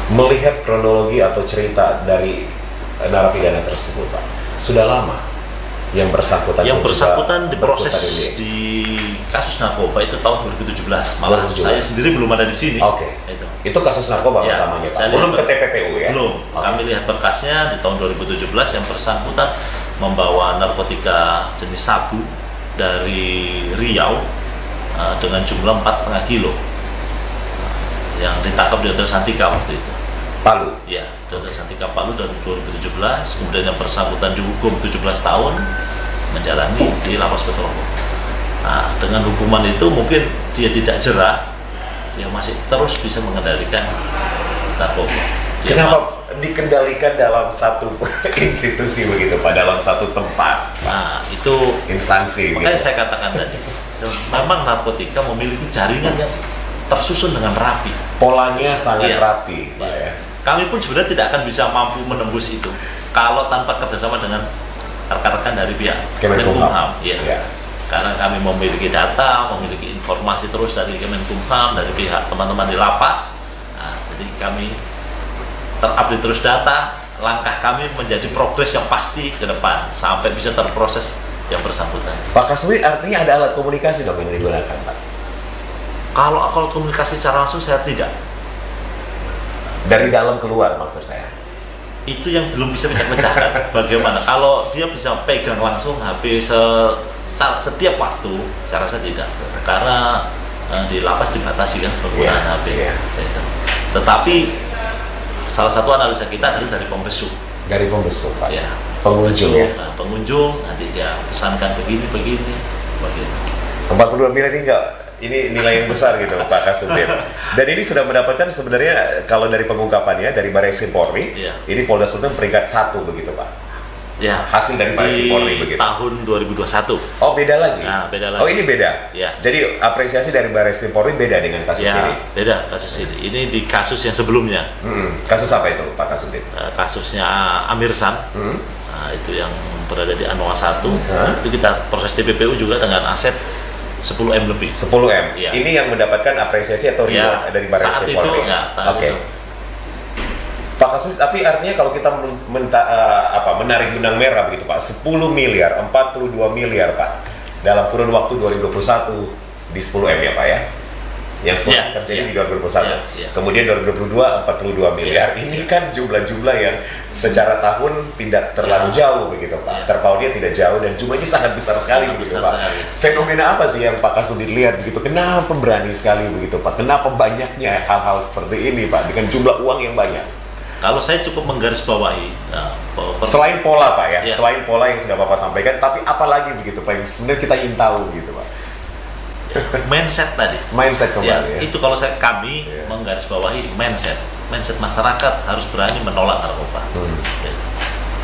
Melihat kronologi atau cerita dari narapidana tersebut, Pak, sudah lama Yang bersangkutan diproses di kasus narkoba itu tahun 2017. Malah 2017. Saya sendiri belum ada di sini. Oke. Itu kasus narkoba pertamanya, Pak. Belum ke TPPU ya? Belum. Kami lihat berkasnya di tahun 2017 yang bersangkutan membawa narkotika jenis sabu dari Riau dengan jumlah 4,5 kilo yang ditangkap di Hotel Santika waktu itu. Palu? Ya, di Hotel Santika Palu dari 2017. Kemudian yang bersangkutan dihukum 17 tahun menjalani di Lapas Betorogo. Nah, dengan hukuman itu mungkin dia tidak jerah, dia masih terus bisa mengendalikan narkoba. Kenapa dikendalikan dalam satu institusi begitu Pak, dalam satu tempat? Nah, itu instansi. Makanya saya katakan tadi, memang narkotika memiliki jaringan yang tersusun dengan rapi. Polanya sangat rapi, Pak ya. Kami pun sebenarnya tidak akan bisa mampu menembus itu kalau tanpa kerjasama dengan rekan-rekan dari pihak Kemenkumham. Ya. Karena kami memiliki data, memiliki informasi terus dari Kemenkumham, dari pihak teman-teman di lapas. Nah, jadi kami terupdate terus data, langkah kami menjadi progres yang pasti ke depan sampai bisa terproses yang bersangkutan. Pak Kasubdit, artinya ada alat komunikasi dong yang digunakan, Pak? Kalau alat komunikasi secara langsung saya tidak. Dari dalam keluar maksud saya. Itu yang belum bisa kita pecahkan. Bagaimana? Kalau dia bisa pegang langsung HP setiap waktu, saya rasa tidak. Karena di lapas dibatasi kan penggunaan HP. Tetapi salah satu analisa kita adalah dari pembesuk. Dari pembesuk, Pak. Ya. Pengunjung ya. Nah, pengunjung nanti dia pesankan begini begitu. 42 miliar ini ini nilai yang besar gitu Pak Kasubdit. Dan ini sudah mendapatkan sebenarnya kalau dari pengungkapannya dari Barreskrim Polri, ini Polda Sulteng peringkat 1 begitu Pak. Ya. Hasil dari Barreskrim Polri begitu. Tahun 2021. Oh, beda lagi. Nah, beda lagi. Oh, ini beda. Ya. Jadi apresiasi dari Barreskrim Polri beda dengan kasus ini. Beda kasus ini. Ini di kasus yang sebelumnya. Kasus apa itu Pak Kasubdit? Kasusnya Amir San. Nah, itu yang berada di Anoa 1. Itu kita proses TPPU juga dengan aset 10M lebih. 10M. Ya. Ini yang mendapatkan apresiasi atau reward dari Barreskrim Polri. Oke. Pak Kasubdit, tapi artinya kalau kita menarik benang merah begitu Pak, 10 miliar, 42 miliar Pak, dalam kurun waktu 2021 di 10M ya Pak ya? Yang terjadi di 2021. Kemudian 2022 42 miliar. Ini kan jumlah-jumlah yang secara tahun tidak terlalu jauh begitu Pak. Terpautnya tidak jauh dan jumlahnya sangat besar sekali begitu Pak. Fenomena apa sih yang Pak Kasubdit lihat begitu? Kenapa berani sekali begitu Pak? Kenapa banyaknya hal-hal seperti ini Pak dengan jumlah uang yang banyak? Kalau saya cukup menggarisbawahi, selain pola Pak ya, selain pola yang sudah Bapak sampaikan, tapi apalagi begitu Pak yang sebenarnya kita ingin tahu begitu Pak? Mindset tadi. Mindset kembali ya. Itu kalau kami menggarisbawahi mindset masyarakat harus berani menolak narkoba.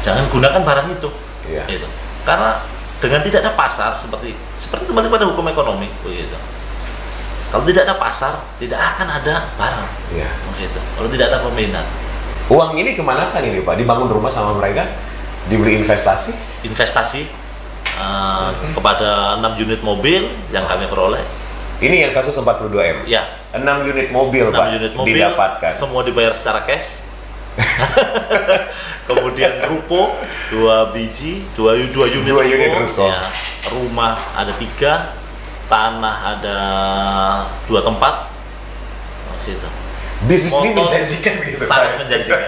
Jangan gunakan barang itu. Gitu. Karena dengan tidak ada pasar seperti kembali pada hukum ekonomi begitu. Kalau tidak ada pasar, tidak akan ada barang. Begitu. Kalau tidak ada peminat. Uang ini kemana kan ini Pak? Dibangun rumah sama mereka? Dibeli investasi? Investasi kepada 6 unit mobil yang kami peroleh. Ini yang kasus 42M? Ya. 6 unit mobil 6 Pak unit mobil, didapatkan? Semua dibayar secara cash. Kemudian ruko 2 biji, 2 unit ruko. Ya. Rumah ada 3, tanah ada 2 tempat. Gitu. Bisnis ini menjanjikan gitu sangat menjanjikan.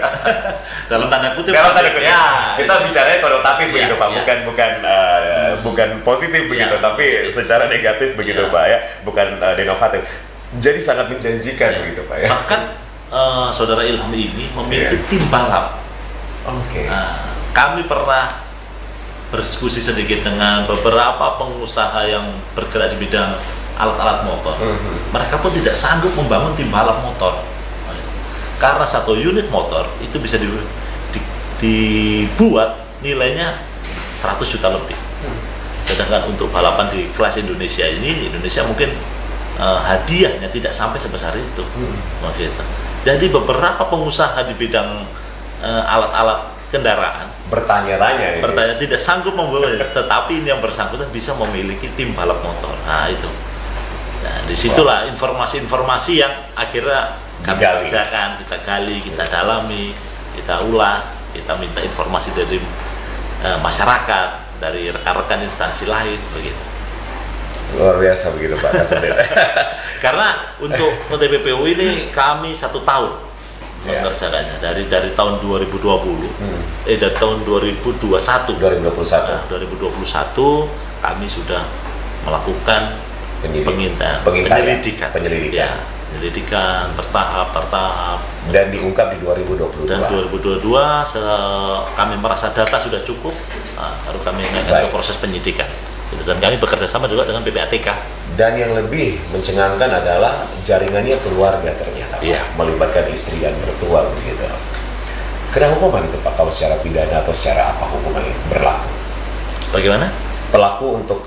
Dalam tanda kutip. Ya, kita bicaranya konotatif begitu Pak, bukan positif begitu, tapi secara negatif begitu Pak ya, bukan denovatif. Jadi sangat menjanjikan begitu Pak ya. Bahkan saudara Ilham ini memiliki tim balap. Kami pernah berdiskusi sedikit dengan beberapa pengusaha yang bergerak di bidang alat-alat motor. Mereka pun tidak sanggup membangun tim balap motor. Karena 1 unit motor itu bisa dibuat nilainya 100 juta lebih. Sedangkan untuk balapan di kelas Indonesia ini, Indonesia mungkin hadiahnya tidak sampai sebesar itu. Gitu. Jadi beberapa pengusaha di bidang alat-alat kendaraan bertanya-tanya tidak sanggup membawanya, tetapi ini yang bersangkutan bisa memiliki tim balap motor. Nah itu. Nah, disitulah informasi-informasi yang akhirnya kami kerjakan, kita gali, kita dalami, kita ulas, kita minta informasi dari masyarakat, dari rekan-rekan instansi lain begitu. Luar biasa begitu Pak Kasubdit. Karena untuk TPPU ini kami 1 tahun mengerjakannya dari tahun 2020 dari tahun 2021 Nah, 2021 kami sudah melakukan penyelidikan ya, penyelidikan bertahap dan diungkap di 2022. Dan 2022 kami merasa data sudah cukup, baru kami naikkan ke proses penyidikan. Dan kami bekerja sama juga dengan PPATK. Dan yang lebih mencengangkan adalah jaringannya keluarga ternyata, melibatkan istri dan mertua begitu. Kena hukuman itu Pak, kalau secara pidana atau secara apa hukumannya berlaku? Bagaimana? Pelaku untuk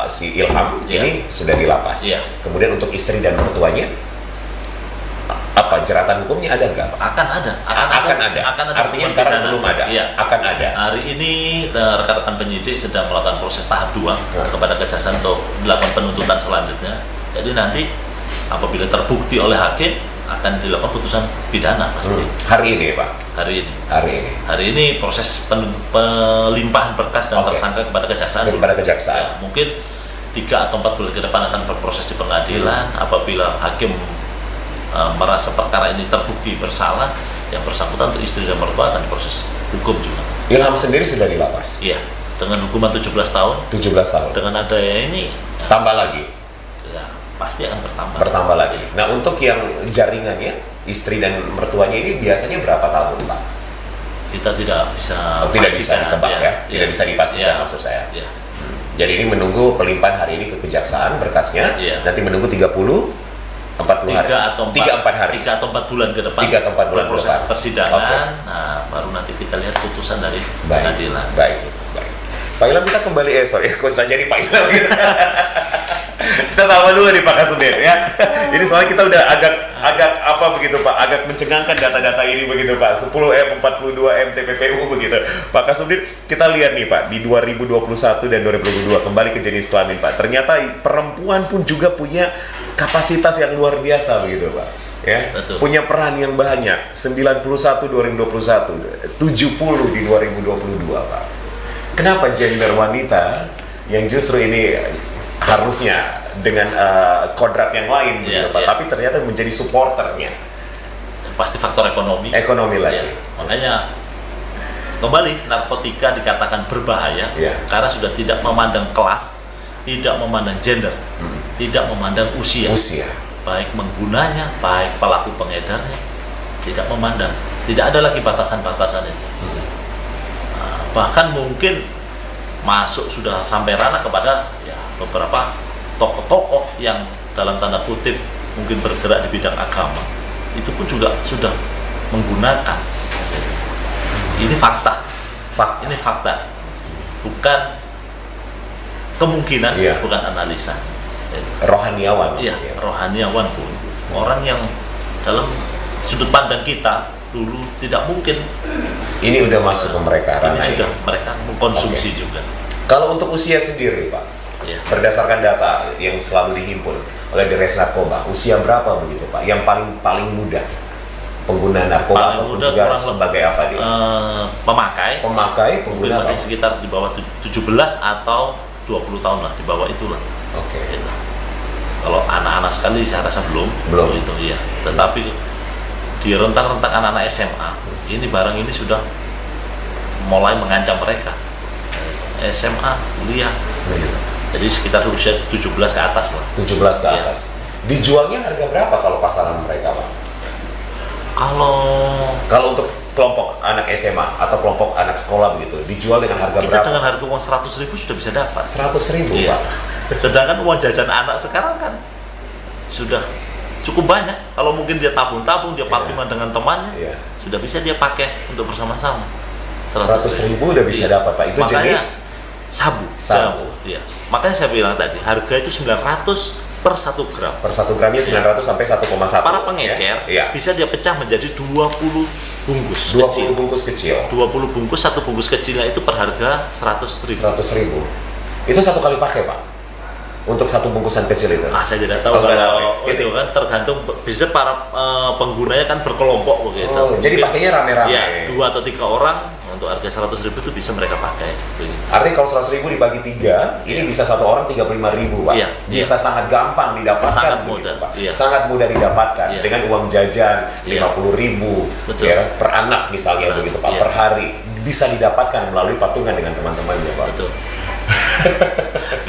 si Ilham ini sudah dilapas. Kemudian untuk istri dan mertuanya, apa jeratan hukumnya ada nggak Pak? Akan ada. Artinya sekarang belum ada. Akan ada. Hari ini rekan-rekan penyidik sedang melakukan proses tahap 2 kepada kejaksaan untuk melakukan penuntutan selanjutnya. Jadi nanti apabila terbukti oleh hakim akan dilakukan putusan pidana pasti. Hari ini Pak? Hari ini proses pelimpahan berkas dan tersangka kepada kejaksaan. Ya, mungkin 3 atau 4 bulan ke depan akan berproses di pengadilan. Apabila hakim merasa perkara ini terbukti bersalah, yang bersangkutan untuk istri dan mertua akan diproses hukum juga. Ilham sendiri sudah dilapas? Iya, dengan hukuman 17 tahun. 17 tahun. Dengan adanya ini tambah lagi? Ya, pasti akan bertambah lagi. Nah, untuk yang jaringannya, istri dan mertuanya ini biasanya berapa tahun Pak? Kita tidak bisa ditebak tidak bisa dipastikan maksud saya. Jadi ini menunggu pelimpahan hari ini ke kejaksaan berkasnya, nanti menunggu 40 hari. 3 atau 4 bulan ke depan. 3 atau 4 bulan proses persidangan. Nah, baru nanti kita lihat putusan dari pengadilan. Baik. Pak Ilham, kita kembali kok saja nih Pak Ilham gitu. Kita sama dulu nih Pak Kasubdit ya. Ini soalnya kita udah agak apa begitu Pak, agak mencengangkan data-data ini begitu Pak. 10M, 42M, TPPU begitu. Pak Kasubdit, kita lihat nih Pak, di 2021 dan 2022 kembali ke jenis kelamin Pak. Ternyata perempuan pun juga punya kapasitas yang luar biasa begitu Pak. Ya. Betul. Punya peran yang banyak. 91 2021, 70 di 2022 Pak. Kenapa gender wanita yang justru ini harusnya dengan kodrat yang lain begitu Pak, tapi ternyata menjadi supporternya? Pasti faktor ekonomi lagi. Makanya kembali narkotika dikatakan berbahaya karena sudah tidak memandang kelas, tidak memandang gender, tidak memandang usia, baik menggunanya, baik pelaku pengedarnya, tidak memandang, tidak ada lagi batasan-batasan itu. Bahkan mungkin masuk sudah sampai ranah kepada beberapa tokoh-tokoh yang dalam tanda kutip mungkin bergerak di bidang agama, itu pun juga sudah menggunakan. Ini fakta. Ini fakta, bukan kemungkinan, bukan analisa. Rohaniawan. Rohaniawan pun orang yang dalam sudut pandang kita dulu tidak mungkin. Ini udah masuk ke mereka. Ini sudah mereka mengkonsumsi juga. Kalau untuk usia sendiri Pak, berdasarkan data yang selalu dihimpun oleh Direksi Narkoba, usia berapa begitu Pak? Yang paling mudah pengguna narkoba ataupun juga sebagai apa dia? Pemakai pengguna masih sekitar di bawah 17 atau 20 tahun lah, di bawah itulah. Gitu. Kalau anak-anak sekali saya rasa belum itu tetapi di rentang-rentang anak-anak SMA ini barang ini sudah mulai mengancam mereka. SMA, kuliah. Jadi sekitar usia 17 ke atas lah. 17 ke atas. Dijualnya harga berapa kalau pasaran mereka Pak? Kalau untuk kelompok anak SMA atau kelompok anak sekolah begitu, dijual dengan harga berapa? Kita dengan harga uang 100.000 sudah bisa dapat. 100.000 Pak. Sedangkan uang jajan anak sekarang kan sudah cukup banyak. Kalau mungkin dia tabung-tabung, dia patungan dengan temannya, sudah bisa dia pakai untuk bersama-sama. 100.000 udah bisa dapat Pak. Itu makanya, jenis sabu. Makanya saya bilang tadi harga itu 900 per 1 gram. Per 1 gramnya 900 sampai 1,1. Para pengecer bisa dia pecah menjadi 20 bungkus. 20 bungkus kecil. 20 bungkus, satu bungkus kecilnya itu per harga 100.000. 100.000. Itu satu kali pakai Pak? Untuk satu bungkusan kecil itu? Saya tidak tahu kalau itu kan tergantung, bisa para penggunanya kan berkelompok begitu. Jadi pakainya rame-rame. 2 atau 3 orang untuk harga 100.000 itu bisa mereka pakai. Artinya kalau 100.000 dibagi 3, ini bisa satu orang 35.000, Pak. Iya, Bisa sangat gampang didapatkan, sangat begitu, mudah, Pak. iya. Sangat mudah didapatkan dengan uang jajan 50.000 ya, per anak misalnya, begitu, Pak, per hari. Bisa didapatkan melalui patungan dengan teman-temannya, Pak. Betul.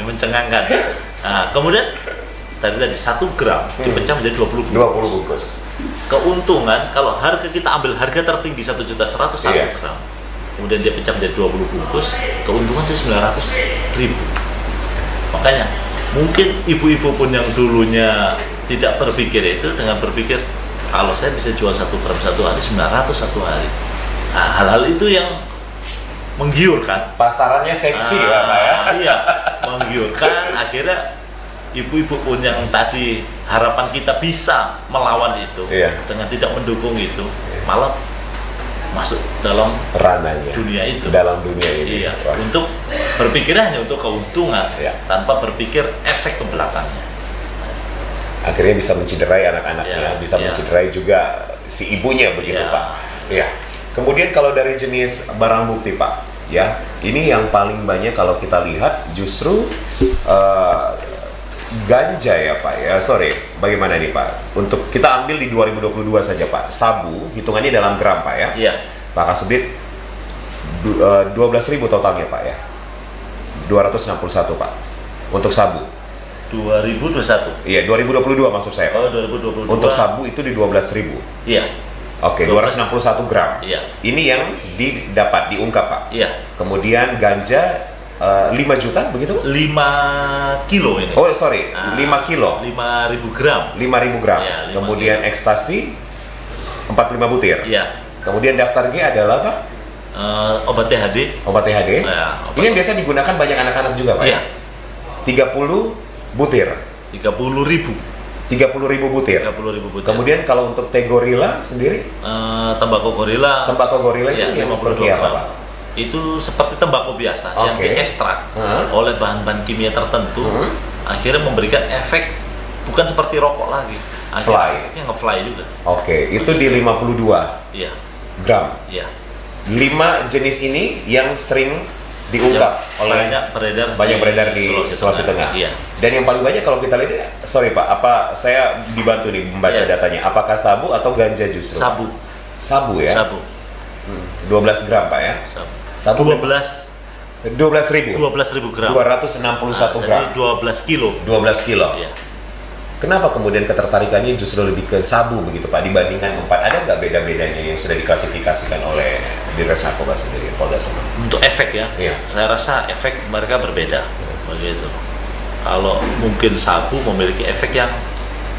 Mencengangkan. Nah, kemudian tadi 1 gram dipecah menjadi 20 bungkus. 20 bungkus. Keuntungan kalau harga kita ambil harga tertinggi 1.100.000 gram, kemudian dia pecah menjadi 20 bungkus, keuntungan sih 900.000. Makanya mungkin ibu-ibu pun yang dulunya tidak berpikir itu, dengan berpikir kalau saya bisa jual 1 gram satu hari 900 satu hari. Nah, hal-hal itu yang menggiurkan. Pasarannya seksi, Pak ya. Iya, menggiurkan. Akhirnya ibu-ibu pun yang tadi harapan kita bisa melawan itu dengan tidak mendukung itu, malah masuk dalam ranahnya, dunia itu, dalam dunia ini. Iya, untuk berpikir hanya untuk keuntungan tanpa berpikir efek ke belakangnya. Akhirnya bisa menciderai anak-anaknya, bisa menciderai juga si ibunya, begitu, Pak. Iya. Kemudian kalau dari jenis barang bukti, Pak, ya, ini yang paling banyak kalau kita lihat justru ganja ya, Pak ya. Sorry, bagaimana nih, Pak? Untuk kita ambil di 2022 saja, Pak. Sabu, hitungannya dalam gram, Pak ya. Iya. Pak Kasubdit, 12.000 totalnya, Pak ya. 261, Pak. Untuk sabu. 2021. Iya, 2022 maksud saya, Pak. Oh, 2022. Untuk sabu itu di 12.000. Iya. Oke, 261 gram. Iya. Ini yang diungkap, Pak. Iya. Kemudian ganja 5 juta, begitu? 5 kilo ini. Oh, sorry, 5 kilo. 5.000 gram. 5.000 gram. Ya, 5 kemudian kilo. ekstasi 45 butir. Iya. Kemudian daftar G adalah apa? Obat THD. Obat THD. Ya, ini yang biasa digunakan banyak anak-anak juga, Pak. Iya. 30 butir. 30.000. 30.000 butir. 30.000 butir. Kemudian kalau untuk teh gorila sendiri? Tembakau gorila. Tembakau gorila itu yang seperti apa, Pak? Itu seperti tembakau biasa yang diekstrak oleh bahan-bahan kimia tertentu, akhirnya memberikan efek bukan seperti rokok lagi. Fly. Efeknya nge-fly juga. Oke, itu di 52 gram. Iya. 5 jenis ini yang sering diungkap oleh banyak beredar di Sulawesi Tengah. Iya. Dan yang paling banyak kalau kita lihat, sorry Pak, apa saya dibantu nih membaca datanya? Apakah sabu atau ganja justru? Sabu. Sabu ya? Sabu. 12 gram, Pak ya? Sabu 12.000 gram. 261 gram. Jadi 12 kilo. 12 kilo. Iya. Kenapa kemudian ketertarikannya justru lebih ke sabu begitu, Pak, dibandingkan 4? Ada nggak beda-bedanya yang sudah diklasifikasikan oleh Dirres Narkoba sendiri, Polda Sumatera? Untuk efek ya, saya rasa efek mereka berbeda, begitu. Kalau mungkin sabu memiliki efek yang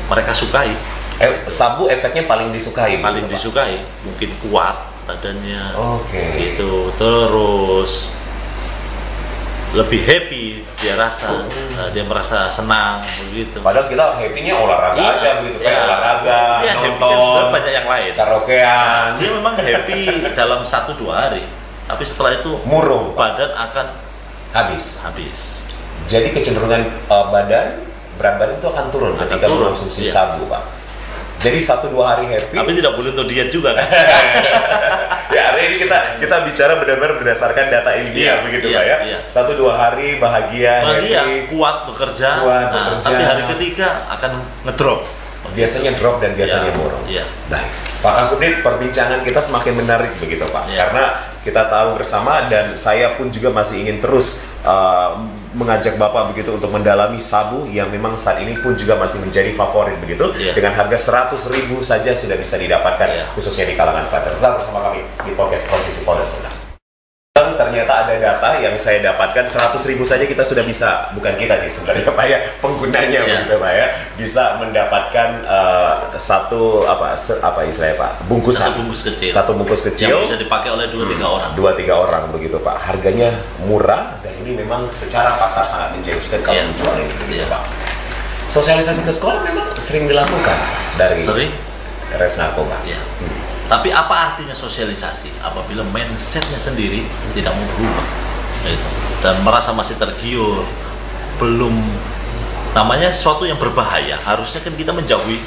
mereka sukai. Sabu efeknya paling disukai. Paling begitu, disukai, mungkin kuat badannya. Gitu, terus lebih happy dia rasa, dia merasa senang begitu. Padahal kita happy-nya olahraga aja begitu, kayak olahraga, nonton, kan banyak yang lain. Karaokean. Dia memang happy dalam 1-2 hari, tapi setelah itu murung, badan akan habis. Jadi kecenderungan berat badan itu akan turun ketika mengonsumsi sabu, Pak. Jadi 1-2 hari happy. Tapi tidak boleh untuk diet juga kan? Ya, hari ini kita bicara benar-benar berdasarkan data ilmiah begitu, Pak ya. 1-2 hari bahagia, happy, kuat bekerja. Tapi hari ketiga akan ngedrop. Biasanya drop dan biasanya murung. Baik, Pak Kasubdit, perbincangan kita semakin menarik begitu, Pak. Karena kita tahu bersama dan saya pun juga masih ingin terus mengajak Bapak begitu untuk mendalami sabu yang memang saat ini pun juga masih menjadi favorit begitu. Dengan harga 100.000 saja sudah bisa didapatkan khususnya di kalangan pelajar. Tetap bersama kami di podcast Posisi Polda Sumatera. Ternyata ada data yang saya dapatkan 100.000 saja kita sudah bisa, bukan kita sih sebenarnya, Pak ya, penggunanya begitu, Pak ya, bisa mendapatkan satu istilahnya, Pak, bungkusan. Satu bungkus kecil yang bisa dipakai oleh 2-3 orang. 2-3 orang begitu, Pak. Harganya murah dan ini memang secara pasar sangat menjanjikan kalau menjual ini begitu, Pak. Sosialisasi ke sekolah memang sering dilakukan dari Res Narkoba. Tapi apa artinya sosialisasi apabila mindsetnya sendiri tidak mau berubah, gitu, dan merasa masih tergiur, belum, namanya sesuatu yang berbahaya, harusnya kan kita menjauhi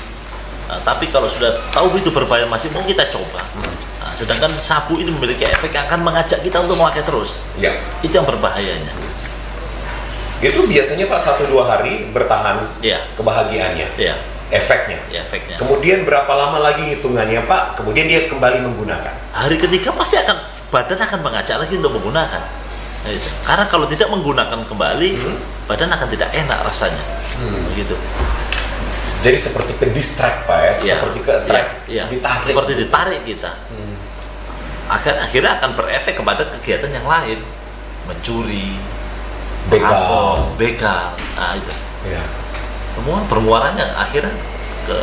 Nah, tapi kalau sudah tahu itu berbahaya masih mau kita coba. Nah, sedangkan sabu ini memiliki efek yang akan mengajak kita untuk memakai terus. Ya. Itu yang berbahayanya. Itu biasanya Pak 1-2 hari bertahan Iya. kebahagiaannya, Iya. efeknya. Ya, efeknya. Kemudian berapa lama lagi hitungannya Pak? Kemudian dia kembali menggunakan. Hari ketiga pasti badan akan mengajak lagi untuk menggunakan. Nah, itu. Karena kalau tidak menggunakan kembali, badan akan tidak enak rasanya. Begitu. Jadi seperti ke distract Pak ya, Ya, seperti ke track, ya, ditarik. seperti ditarik kita. Akhirnya akan berefek kepada kegiatan yang lain, mencuri, Begal. merampok, begal. Nah itu. Ya. Semua bermuaranya akhirnya ke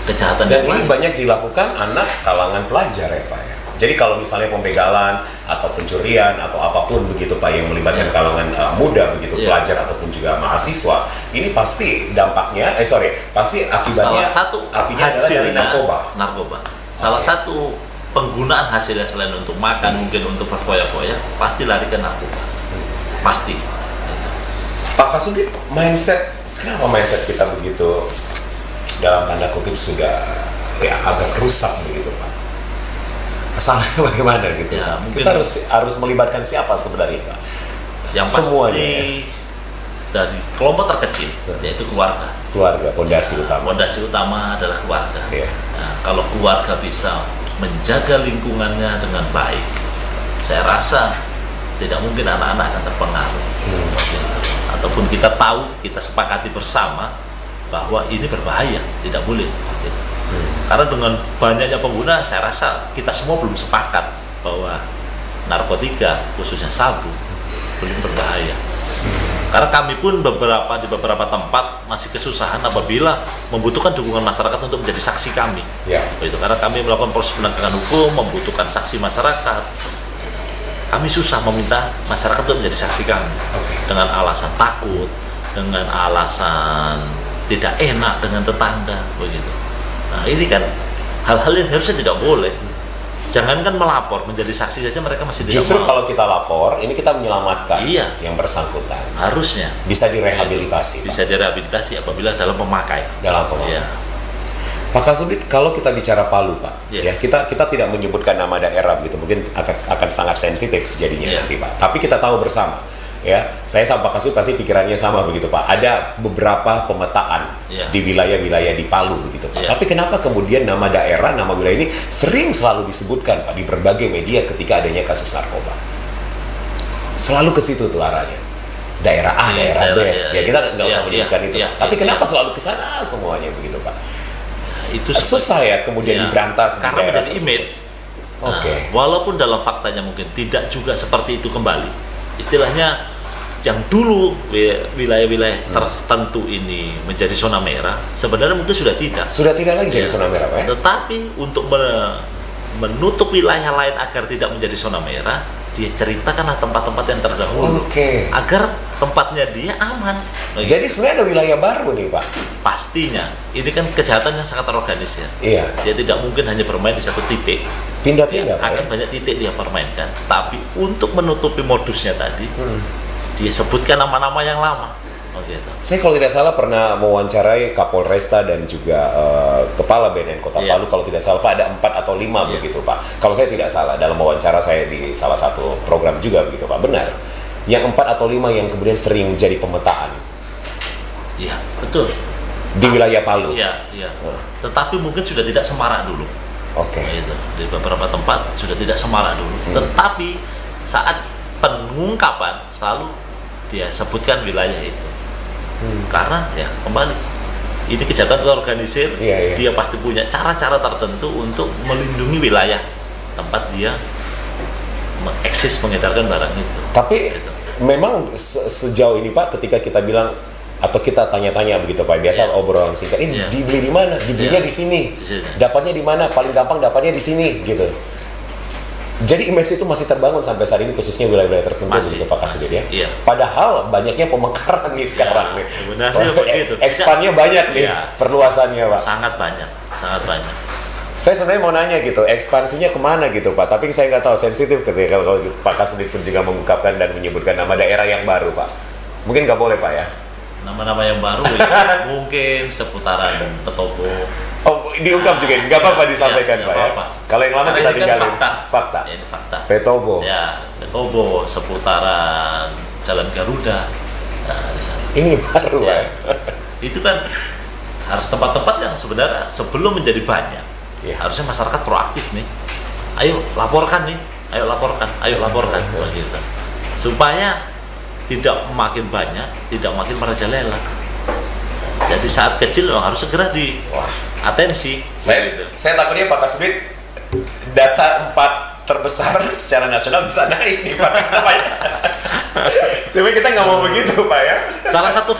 kejahatan Dan yang ini lain. banyak dilakukan anak kalangan pelajar ya Pak ya. Jadi kalau misalnya pembegalan atau pencurian atau apapun begitu Pak yang melibatkan kalangan muda begitu, pelajar ataupun juga mahasiswa, ini pasti dampaknya, pasti akibatnya Salah satu apinya adalah dari narkoba. Narkoba. Salah satu penggunaan hasilnya selain untuk makan, mungkin untuk berfoya-foya, pasti lari ke narkoba. Pasti. Gitu. Pak Kasubdit, kenapa mindset kita begitu dalam tanda kutip sudah ya agak rusak begitu Pak? Asalnya bagaimana gitu? Ya, mungkin kita harus melibatkan siapa sebenarnya Pak? Yang pasti Semuanya, ya? dari kelompok terkecil, yaitu keluarga. Keluarga, fondasi utama. Fondasi utama adalah keluarga. Iya. Nah, kalau keluarga bisa menjaga lingkungannya dengan baik, saya rasa tidak mungkin anak-anak akan terpengaruh. Gitu. Ataupun kita tahu, kita sepakati bersama bahwa ini berbahaya, tidak boleh. Gitu. Karena dengan banyaknya pengguna, saya rasa kita semua belum sepakat bahwa narkotika, khususnya sabu, belum berbahaya. Karena kami pun di beberapa tempat masih kesusahan apabila membutuhkan dukungan masyarakat untuk menjadi saksi kami. Ya. Itu karena kami melakukan proses penegakan hukum, membutuhkan saksi masyarakat. Kami susah meminta masyarakat untuk menjadi saksi kami. Dengan alasan takut, dengan alasan tidak enak dengan tetangga, begitu. Nah, ini kan hal-hal yang harusnya tidak boleh. Jangankan melapor, menjadi saksi saja mereka masih tidak Justru mau. kalau kita lapor, ini kita menyelamatkan Iya. yang bersangkutan. Harusnya Bisa direhabilitasi, Pak. bisa direhabilitasi apabila dalam memakai. Dalam pemakai. Iya. Pak Kasubdit, kalau kita bicara Palu, Pak, Iya. ya kita tidak menyebutkan nama daerah begitu, mungkin akan sangat sensitif jadinya Iya. nanti, Pak. Tapi kita tahu bersama, ya, saya sama Pak Kasubdit pasti pikirannya sama begitu, Pak. Ada beberapa pemetaan Iya. di wilayah-wilayah di Palu begitu, Pak. Iya. Tapi kenapa kemudian nama daerah, nama wilayah ini sering selalu disebutkan, Pak, di berbagai media ketika adanya kasus narkoba? Selalu ke situ tuh arahnya. Daerah A, Iya, daerah B. daerah, Ya kita nggak usah iya, menyebutkan iya, itu. iya, Pak. Tapi iya, kenapa iya. selalu ke sana semuanya begitu, Pak? Itu Susah ya kemudian Iya. diberantas di karena daerah menjadi tersebut. image. Oke. Nah, walaupun dalam faktanya mungkin tidak juga seperti itu kembali. Istilahnya yang dulu wilayah-wilayah tertentu ini menjadi zona merah, sebenarnya mungkin sudah tidak. Sudah tidak lagi jadi Iya. zona merah, Pak ya? Tetapi untuk menutup wilayah lain agar tidak menjadi zona merah, dia ceritakanlah tempat-tempat yang terdahulu Oke. agar tempatnya dia aman. Begitu. Jadi sebenarnya ada wilayah baru nih, Pak. Pastinya ini kan kejahatan yang sangat terorganisir. Iya. Dia tidak mungkin hanya bermain di satu titik. Pindah-pindah, Dia Pak. akan Ya? banyak titik dia permainkan. Tapi untuk menutupi modusnya tadi, dia sebutkan nama-nama yang lama. Oh gitu. Saya kalau tidak salah pernah mewawancarai Kapolresta dan juga Kepala BNN Kota Iya. Palu, kalau tidak salah Pak ada 4 atau 5 Iya. begitu, Pak. Kalau saya tidak salah dalam wawancara saya di salah satu program juga begitu, Pak. Benar. Yang 4 atau 5 yang kemudian sering jadi pemetaan Iya, betul. di wilayah Palu. Iya, iya. Tetapi mungkin sudah tidak semarak dulu. Oke. Gitu. Di beberapa tempat sudah tidak semarak dulu. Tetapi saat pengungkapan selalu dia sebutkan wilayah itu. Karena ya kembali ini kejahatan terorganisir, Iya, iya. dia pasti punya cara-cara tertentu untuk melindungi wilayah tempat dia mengeksis mengedarkan barang itu. Tapi Gitu. memang sejauh ini Pak, ketika kita bilang atau kita tanya-tanya begitu Pak, biasa Iya. obrolan singkat, ini Iya. dibeli di mana? Dibelinya Iya. di sini. Di sini. Dapatnya di mana? Paling gampang dapatnya di sini gitu. Jadi image itu masih terbangun sampai saat ini, khususnya wilayah-wilayah tertentu Masih, begitu Pak Kasubdit ya. iya. Padahal banyaknya pemekaran nih sekarang nih. sebenarnya begitu. Ekspannya banyak nih, Iya. perluasannya Pak. Sangat banyak, sangat banyak. Saya sebenarnya mau nanya gitu, ekspansinya kemana gitu Pak, tapi saya nggak tahu, sensitif ketika kalau Pak Kasubdit pun juga mengungkapkan dan menyebutkan nama daerah yang baru Pak. Mungkin nggak boleh Pak ya? Nama-nama yang baru ya, mungkin seputaran Petobo, Oh, diungkap juga, nggak apa-apa disampaikan ya, Pak apa-apa. ya. Kalau yang lama Karena kita ini kan tinggalin. fakta. Ya, ini fakta. Petobo. Ya, Petobo seputaran Jalan Garuda. Nah, di sana. Ini baru Ya. Pak. Itu kan harus tempat-tempat yang sebenarnya sebelum menjadi banyak. Ya. Harusnya masyarakat proaktif nih. Ayo laporkan nih, ayo laporkan begitu. Supaya tidak makin banyak, tidak makin merajalela. Jadi saat kecil memang harus segera di atensi. Saya takutnya Pak Kasbit data 4 terbesar secara nasional bisa naik nih Pak. Kenapa ya? Sebenarnya kita nggak mau begitu Pak ya. Salah satu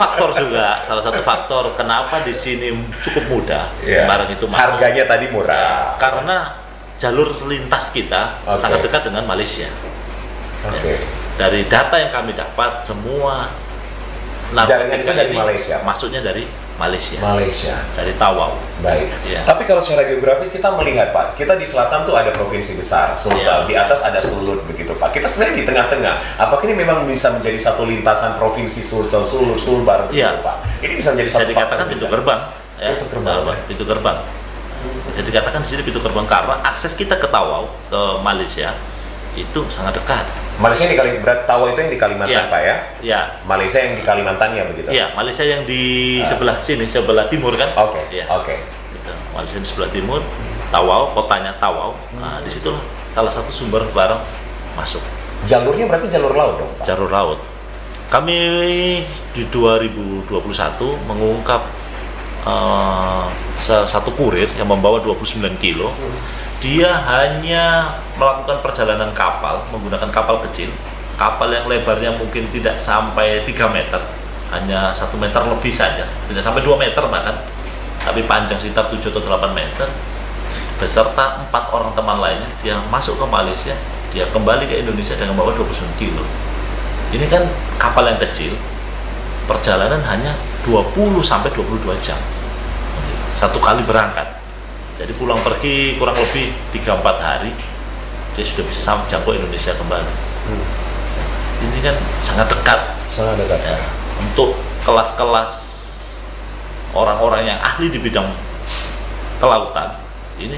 faktor kenapa di sini cukup mudah barang itu masuk. Harganya tadi murah. Karena jalur lintas kita sangat dekat dengan Malaysia. Ya. Dari data yang kami dapat semua jaringan itu dari Malaysia. Masuknya dari Malaysia. Dari Tawau. Baik. Ya. Tapi kalau secara geografis kita melihat Pak, kita di selatan tuh ada provinsi besar, Sulsel, di atas ada Sulut begitu Pak. Kita sebenarnya di tengah-tengah. Apakah ini memang bisa menjadi satu lintasan provinsi Sulsel, Sulut, Sulbar begitu Pak? Ini bisa menjadi satu dikatakan pintu gerbang. Ya, pintu gerbang. Bisa dikatakan di sini pintu gerbang karena akses kita ke Tawau, ke Malaysia itu sangat dekat. Malaysia yang di Tawau itu yang di Kalimantan Pak ya? Iya. Malaysia yang di Kalimantan ya begitu? Iya, Malaysia yang di sebelah sini, sebelah timur kan? Oke. Gitu. Malaysia di sebelah timur, Tawau, kotanya Tawau. Nah, di situlah salah satu sumber barang masuk. Jalurnya berarti jalur laut dong Pak? Jalur laut. Kami di 2021 mengungkap satu kurir yang membawa 29 kilo. Dia hanya melakukan perjalanan kapal menggunakan kapal kecil, kapal yang lebarnya mungkin tidak sampai 3 meter, hanya 1 meter lebih saja, tidak sampai 2 meter bahkan, tapi panjang sekitar 7 atau 8 meter, beserta 4 orang teman lainnya. Dia masuk ke Malaysia, dia kembali ke Indonesia dengan membawa 29 kilo. Ini kan kapal yang kecil, perjalanan hanya 20 sampai 22 jam satu kali berangkat. Jadi pulang pergi kurang lebih 3-4 hari dia sudah bisa jangkau Indonesia kembali. Ini kan sangat dekat ya, untuk kelas-kelas orang-orang yang ahli di bidang kelautan. Ini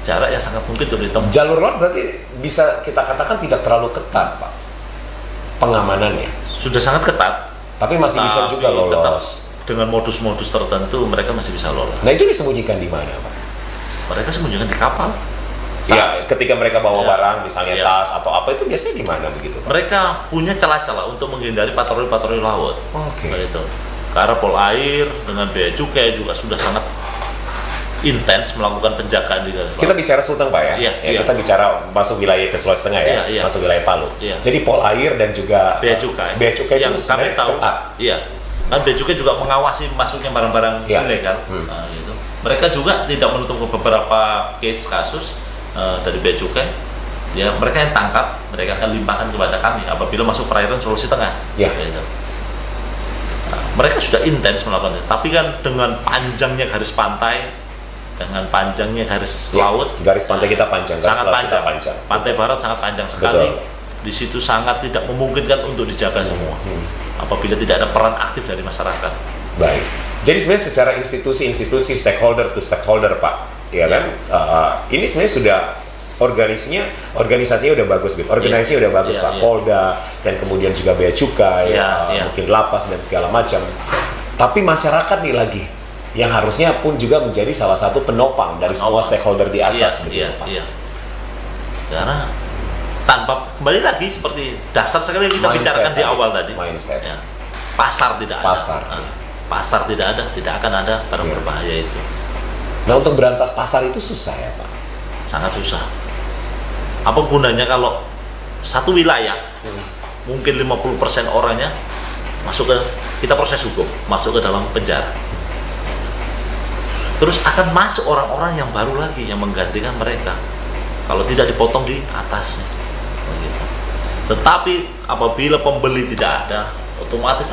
jarak yang sangat mungkin untuk ditempuh. Jalur laut berarti bisa kita katakan tidak terlalu ketat Pak pengamanannya? Sudah sangat ketat, tapi masih bisa juga lolos. Dengan modus-modus tertentu mereka masih bisa lolos. Nah itu disembunyikan di mana Pak? Mereka sembunyikan di kapal. Iya, ketika mereka bawa barang, misalnya tas atau apa, itu biasanya di mana begitu Pak? Mereka punya celah-celah untuk menghindari patroli-patroli laut. Begitu. Karena pol air dengan bea cukai juga sudah sangat intens melakukan penjagaan di laut. Kita bicara Sulteng Pak ya? Kita bicara masuk wilayah ke Sulawesi Tengah ya? Masuk wilayah Palu. Jadi pol air dan juga bea cukai. Bea cukai itu sebenarnya ketat. Iya. Kan bea cukai juga mengawasi masuknya barang-barang ilegal. Nah, gitu. Mereka juga tidak menutup beberapa kasus dari bea cukai. Ya, mereka yang tangkap, mereka akan limpahkan kepada kami apabila masuk perairan Sulawesi Tengah. Gitu. Nah, mereka sudah intens melakukannya. Tapi kan dengan panjangnya garis pantai, dengan panjangnya garis laut, garis pantai kita panjang, sangat panjang. Pantai barat sangat panjang sekali. Di situ sangat tidak memungkinkan untuk dijaga semua. Apabila tidak ada peran aktif dari masyarakat. Baik. Jadi sebenarnya secara institusi stakeholder to stakeholder Pak, ya kan? Ini sebenarnya sudah organisasinya udah bagus, organisasinya udah bagus Pak. Polda dan kemudian juga bea cukai, mungkin lapas dan segala macam. Tapi masyarakat nih lagi yang harusnya pun juga menjadi salah satu penopang dari semua stakeholder di atas, begitu Pak. Karena tanpa kembali lagi seperti dasar sekali yang kita bicarakan di awal tadi. Pasar tidak ada. Pasar tidak ada, tidak akan ada barang berbahaya itu. Nah untuk berantas pasar itu susah ya Pak? Sangat susah. Apa gunanya kalau satu wilayah mungkin 50% orangnya masuk ke, kita proses hukum, masuk ke dalam penjara. Terus akan masuk orang-orang yang baru lagi yang menggantikan mereka kalau tidak dipotong di atasnya. Begitu. Tetapi apabila pembeli tidak ada, otomatis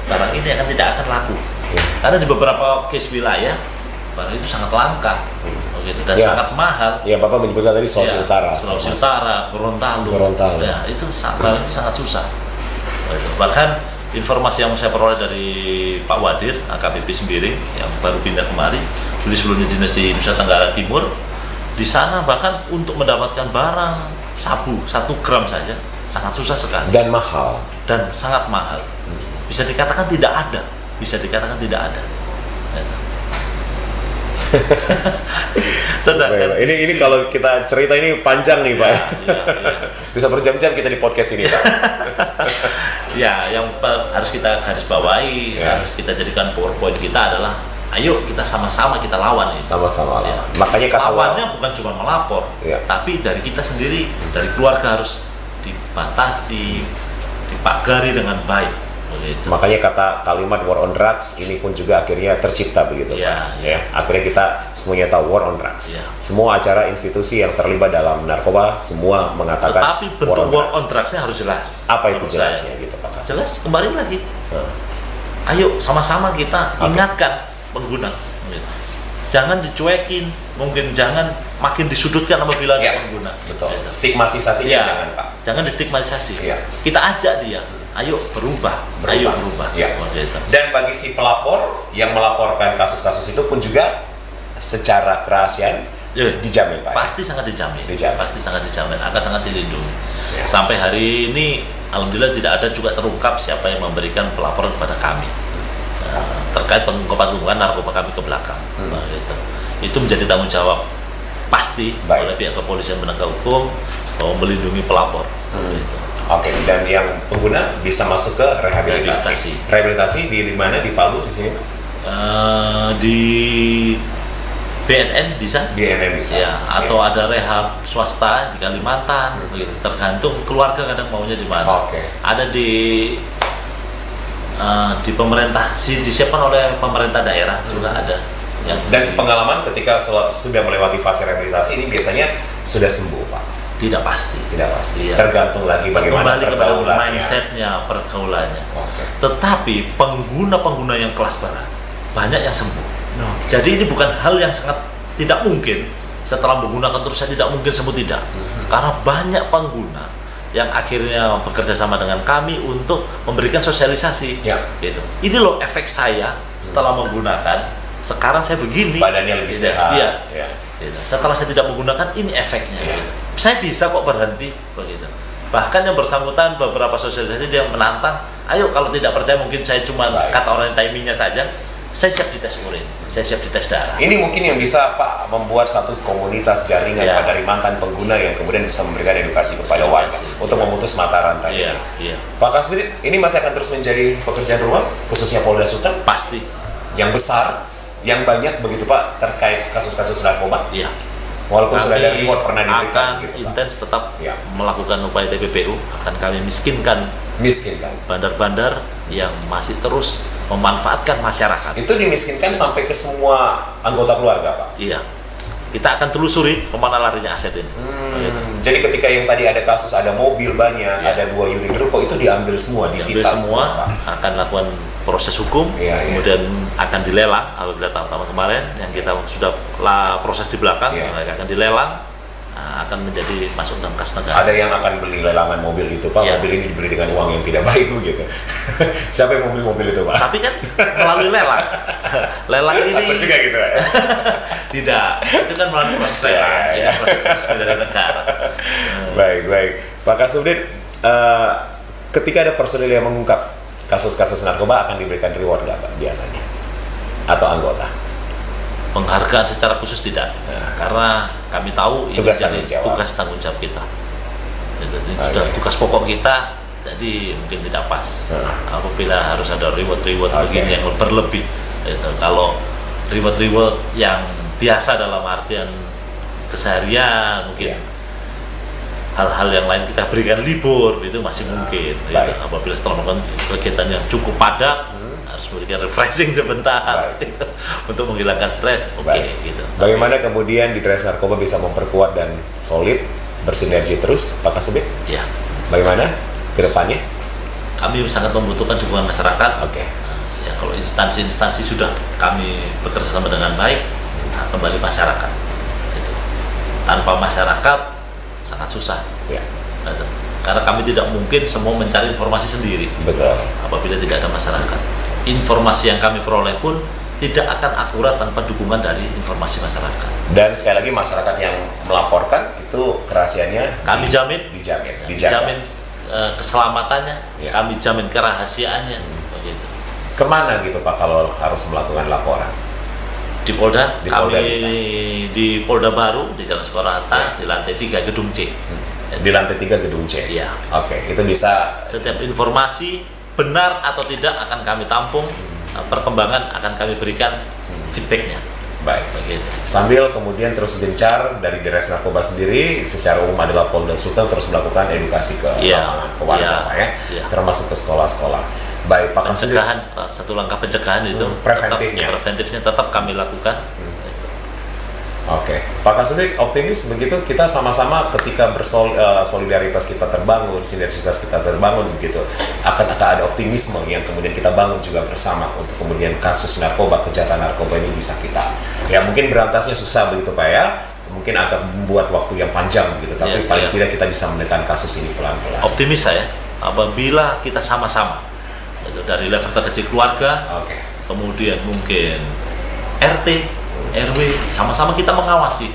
barang ini tidak akan laku. Karena di beberapa case wilayah barang itu sangat langka, begitu, dan sangat mahal. Iya, Bapak menyebutkan tadi Sulawesi Utara. Sulawesi Utara, Gorontalo. Ya, itu barang itu sangat susah. Bahkan informasi yang saya peroleh dari Pak Wadir, AKBP Sembiring yang baru pindah kemari, dulu sebelumnya dinas di Nusa Tenggara Timur, di sana bahkan untuk mendapatkan barang sabu 1 gram saja sangat susah sekali Dan mahal. dan sangat mahal. Bisa dikatakan tidak ada, Baik, Pak. Ini kalau kita cerita ini panjang nih, Pak. Ya. Bisa berjam-jam kita di podcast ini, Pak. Ya, yang harus kita garis bawahi, harus kita jadikan PowerPoint kita adalah ayo kita sama-sama kita lawan ini. Sama-sama Ya. lawan. Makanya kata lawannya bukan cuma melapor, tapi dari kita sendiri, dari keluarga harus dibatasi, dipagari dengan baik. Begitu. Makanya kata kalimat war on drugs ini pun juga akhirnya tercipta begitu, Pak. Ya. Akhirnya kita semuanya tahu war on drugs. Semua acara institusi yang terlibat dalam narkoba semua mengatakan. Tetapi bentuk war on drugsnya harus jelas. Apa itu jelasnya gitu, Pak? Jelas, kembali lagi. Ayo sama-sama kita ingatkan pengguna. Gitu. Jangan dicuekin, mungkin jangan makin disudutkan apabila ada pengguna. Betul. Stigmatisasinya jangan, Pak. Jangan distigmatisasi. Kita ajak dia. Ayo berubah. Ayo berubah. Dan bagi si pelapor yang melaporkan kasus-kasus itu pun juga secara kerahasiaan dijamin, Pak. Pasti sangat dijamin. Pasti sangat dijamin, akan sangat dilindungi. Sampai hari ini alhamdulillah tidak ada juga terungkap siapa yang memberikan pelaporan kepada kami terkait pengungkapan narkoba kami ke belakang. Itu menjadi tanggung jawab pasti oleh pihak kepolisian penegak hukum bahwa melindungi pelapor. Oke, dan yang pengguna bisa masuk ke rehabilitasi. Rehabilitasi di mana? Di Palu, di sini? Di BNN bisa. BNN bisa. Ya, atau ada rehab swasta di Kalimantan, tergantung keluarga kadang maunya di mana. Ada di pemerintah, disiapkan oleh pemerintah daerah juga ada. Dan sepengalaman ketika sudah melewati fase rehabilitasi ini biasanya sudah sembuh, Pak? Tidak pasti. Tergantung lagi bagaimana pergaulannya, mindsetnya, pergaulannya. Tetapi pengguna-pengguna yang kelas berat banyak yang sembuh. Jadi ini bukan hal yang sangat tidak mungkin setelah menggunakan terus saya tidak mungkin sembuh, tidak. Karena banyak pengguna yang akhirnya bekerja sama dengan kami untuk memberikan sosialisasi. Gitu. Ini loh efek saya setelah menggunakan. Sekarang saya begini. Badannya lebih sehat. Gitu. Setelah saya tidak menggunakan, ini efeknya. Gitu. Saya bisa kok berhenti begitu. Bahkan yang bersangkutan beberapa sosialisasi dia menantang, ayo kalau tidak percaya mungkin saya cuma kata orang timingnya saja, saya siap dites urin, saya siap dites darah. Ini mungkin yang bisa, Pak, membuat satu komunitas jaringan dari mantan pengguna yang kemudian bisa memberikan edukasi kepada warga untuk memutus mata rantai ini. Pak Kasbir, ini masih akan terus menjadi pekerjaan rumah, khususnya Polda Sultan? Pasti. Yang besar, yang banyak begitu, Pak, terkait kasus-kasus narkoba? Walaupun sudah ada reward pernah diberikan, akan intens tetap melakukan upaya TPPU, akan kami miskinkan bandar-bandar yang masih terus memanfaatkan masyarakat. Itu dimiskinkan sampai ke semua anggota keluarga, Pak? Iya. Kita akan telusuri kemana larinya aset ini. Jadi ketika yang tadi ada kasus, ada mobil banyak, ada 2 unit rokok, itu diambil semua, disita semua, akan lakukan proses hukum, kemudian akan dilelang. Apabila tahap-tahap kemarin yang kita sudah proses di belakang, mereka akan dilelang, akan menjadi masuk dalam kas negara. Ada yang akan beli lelangan mobil itu, Pak, mobil ini dibeli dengan uang yang tidak baik begitu. Siapa yang mau beli mobil itu, Pak? Tapi kan melalui lelang. Lelang ini apa juga gitu, Pak? Tidak, itu kan melalui proses lelang. Ini proses resmi dari negara. Baik. Pak Kasubdit, ketika ada personil yang mengungkap kasus-kasus narkoba akan diberikan reward nggak, Pak, biasanya? Atau anggota? Penghargaan secara khusus tidak, karena kami tahu ini tugas tanggung jawab kita. Itu sudah tugas pokok kita, jadi mungkin tidak pas apabila harus ada reward begini yang berlebih. Itu kalau reward yang biasa dalam artian keseharian mungkin hal-hal yang lain kita berikan libur itu masih mungkin. Apabila setelah melakukan kegiatan yang cukup padat harus memberikan refreshing sebentar untuk menghilangkan stres. Gitu. Bagaimana kemudian di Ditres Narkoba bisa memperkuat dan solid bersinergi terus, Pak Kasubdit? Bagaimana ke depannya? Kami sangat membutuhkan dukungan masyarakat. Ya, kalau instansi-instansi sudah kami bekerja sama dengan baik, kembali masyarakat. Gitu. Tanpa masyarakat sangat susah. Karena kami tidak mungkin semua mencari informasi sendiri. Betul. Apabila tidak ada masyarakat, informasi yang kami peroleh pun tidak akan akurat tanpa dukungan dari informasi masyarakat. Dan sekali lagi masyarakat yang melaporkan itu kerahasiaannya kami jamin, dijamin keselamatannya, ya. Kami jamin kerahasiaannya. Begitu. Kemana gitu Pak kalau harus melakukan laporan? Di Polda, di Polda kami bisa. Di Polda Baru, di Jalan Soekarno-Hatta, Ya. di lantai 3 Gedung C. Di lantai 3 Gedung C? Iya. Oke, itu bisa. Setiap informasi, benar atau tidak, akan kami tampung, perkembangan akan kami berikan feedbacknya. Baik. Begitu. Sambil kemudian terus gencar dari Dires Narkoba sendiri, secara umum adalah Polda Sulteng terus melakukan edukasi ke lapangan, ke warga Pak ya, termasuk ke sekolah-sekolah. Baik, Pak Kasudit. Pencegahan, satu langkah pencegahan itu preventifnya tetap kami lakukan. Oke, Pak Kasudit optimis begitu kita sama-sama ketika solidaritas kita terbangun, sinergitas kita terbangun begitu, akan ada optimisme yang kemudian kita bangun juga bersama untuk kemudian kasus narkoba, kejahatan narkoba ini bisa kita, ya mungkin berantasnya susah begitu Pak ya, mungkin akan membuat waktu yang panjang begitu, tapi paling tidak kita bisa menekan kasus ini pelan-pelan. Optimis saya, apabila kita sama-sama dari level terkecil keluarga, kemudian mungkin RT, RW, sama-sama kita mengawasi,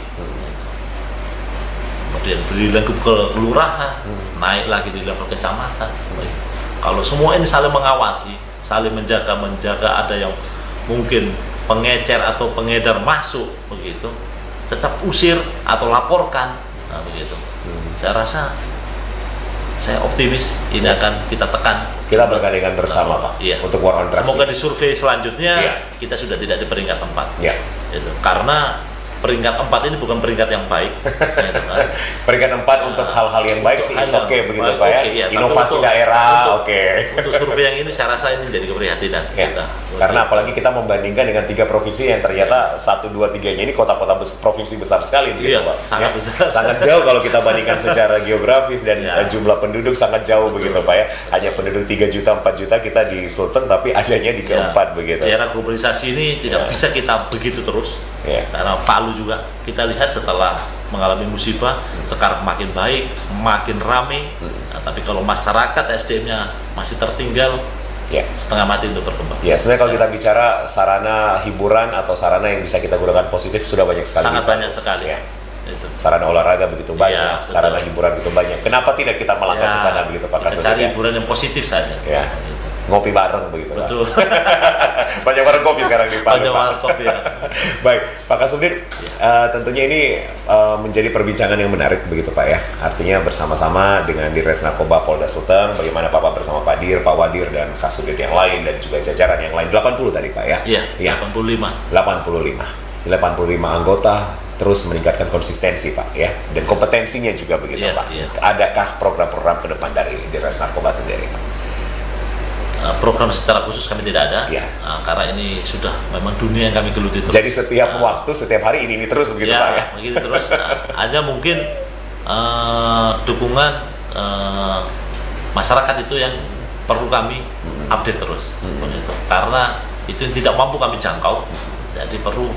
kemudian beri lagi ke kelurahan, naik lagi di level kecamatan. Kalau semua ini saling mengawasi, saling menjaga ada yang mungkin pengecer atau pengedar masuk begitu, tetap usir atau laporkan, begitu. Saya rasa, saya optimis ini akan kita tekan. Kita bergandengan bersama Pak, untuk war on drugs. Semoga di survei selanjutnya kita sudah tidak di peringkat 4. Gitu. Karena peringkat 4 ini bukan peringkat yang baik. Gitu, kan? Peringkat 4 untuk hal-hal yang baik sih, begitu Pak ya. Inovasi untuk, daerah, Untuk survei yang ini saya rasa ini menjadi keprihatinan kita. Karena apalagi kita membandingkan dengan 3 provinsi yang ternyata 1, 2, 3-nya ini kota-kota provinsi besar sekali begitu Pak. Sangat besar. Sangat jauh kalau kita bandingkan secara geografis dan jumlah penduduk sangat jauh begitu Pak ya. Hanya penduduk 3 juta, 4 juta kita di Sulteng tapi adanya di keempat begitu. Di era globalisasi ini tidak bisa kita begitu terus. Karena Palu juga kita lihat setelah mengalami musibah sekarang makin baik, makin ramai. Tapi kalau masyarakat SDM-nya masih tertinggal, setengah mati untuk berkembang. Sebenarnya kalau kita bicara sarana hiburan atau sarana yang bisa kita gunakan positif sudah banyak sekali. Sangat banyak sekali. Itu. Sarana olahraga begitu banyak, sarana hiburan begitu banyak. Kenapa tidak kita melangkah ke sana begitu Pak Kasudit? Cari hiburan yang positif saja. Ngopi bareng begitu Betul. Pak. Banyak warung kopi sekarang di Palu. Banyak warung kopi ya. Baik, Pak Kasudit, tentunya ini menjadi perbincangan yang menarik begitu Pak ya. Artinya bersama-sama dengan Dires Narkoba Polda Sulteng, bagaimana Bapak bersama Pak Dir, Pak Wadir dan Kasudit yang lain dan juga jajaran yang lain 80 tadi Pak ya. Iya, 85 anggota terus meningkatkan konsistensi Pak ya dan kompetensinya juga begitu Pak. Adakah program-program ke depan dari Dires Narkoba sendiri Pak? Program secara khusus kami tidak ada, karena ini sudah memang dunia yang kami geluti terus. Jadi setiap waktu, setiap hari ini terus begitu Pak ya? Begitu terus. Hanya mungkin dukungan masyarakat itu yang perlu kami update terus, begitu. Karena itu yang tidak mampu kami jangkau, jadi perlu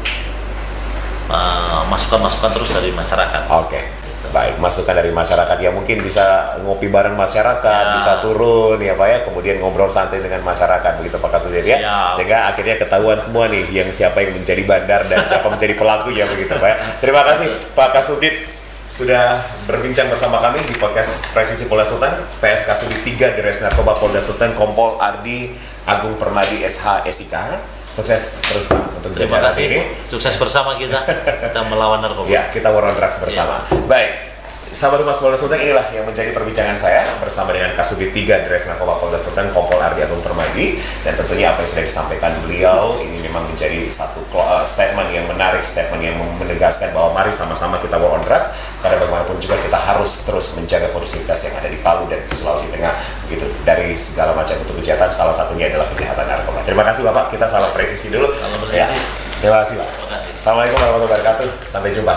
masukan-masukan terus dari masyarakat. Baik, masukan dari masyarakat yang mungkin bisa ngopi bareng masyarakat, bisa turun ya Pak ya, kemudian ngobrol santai dengan masyarakat begitu Pak Kasudit ya, sehingga akhirnya ketahuan semua nih yang siapa yang menjadi bandar dan siapa menjadi pelaku ya begitu Pak ya. Terima kasih Pak Kasudit sudah berbincang bersama kami di podcast Presisi Polda Sulteng, PS Kasudit 3 Dires Narkoba Polda Sulteng Kompol Ardi Agung Permadi SH SIK. Sukses terus Pak untuk jajaran ini. Sukses bersama kita melawan narkoba. Kita war on drugs bersama. Baik, sahabat Humas Polda Sulteng, inilah yang menjadi perbincangan saya bersama dengan Kasudit 3 Dires Narkoba Polda Sulteng Kompol Ardi Agung Permadi, dan tentunya apa yang sudah disampaikan beliau ini memang menjadi satu statement yang menarik, statement yang menegaskan bahwa mari sama-sama kita war on drugs, karena bagaimanapun juga kita harus terus menjaga kondusivitas yang ada di Palu dan di Sulawesi Tengah begitu dari segala macam bentuk kejahatan, salah satunya adalah kejahatan narkoba. Terima kasih Bapak, kita salam presisi dulu. Salam presisi. Terima kasih Pak. Assalamualaikum warahmatullahi wabarakatuh. Sampai jumpa.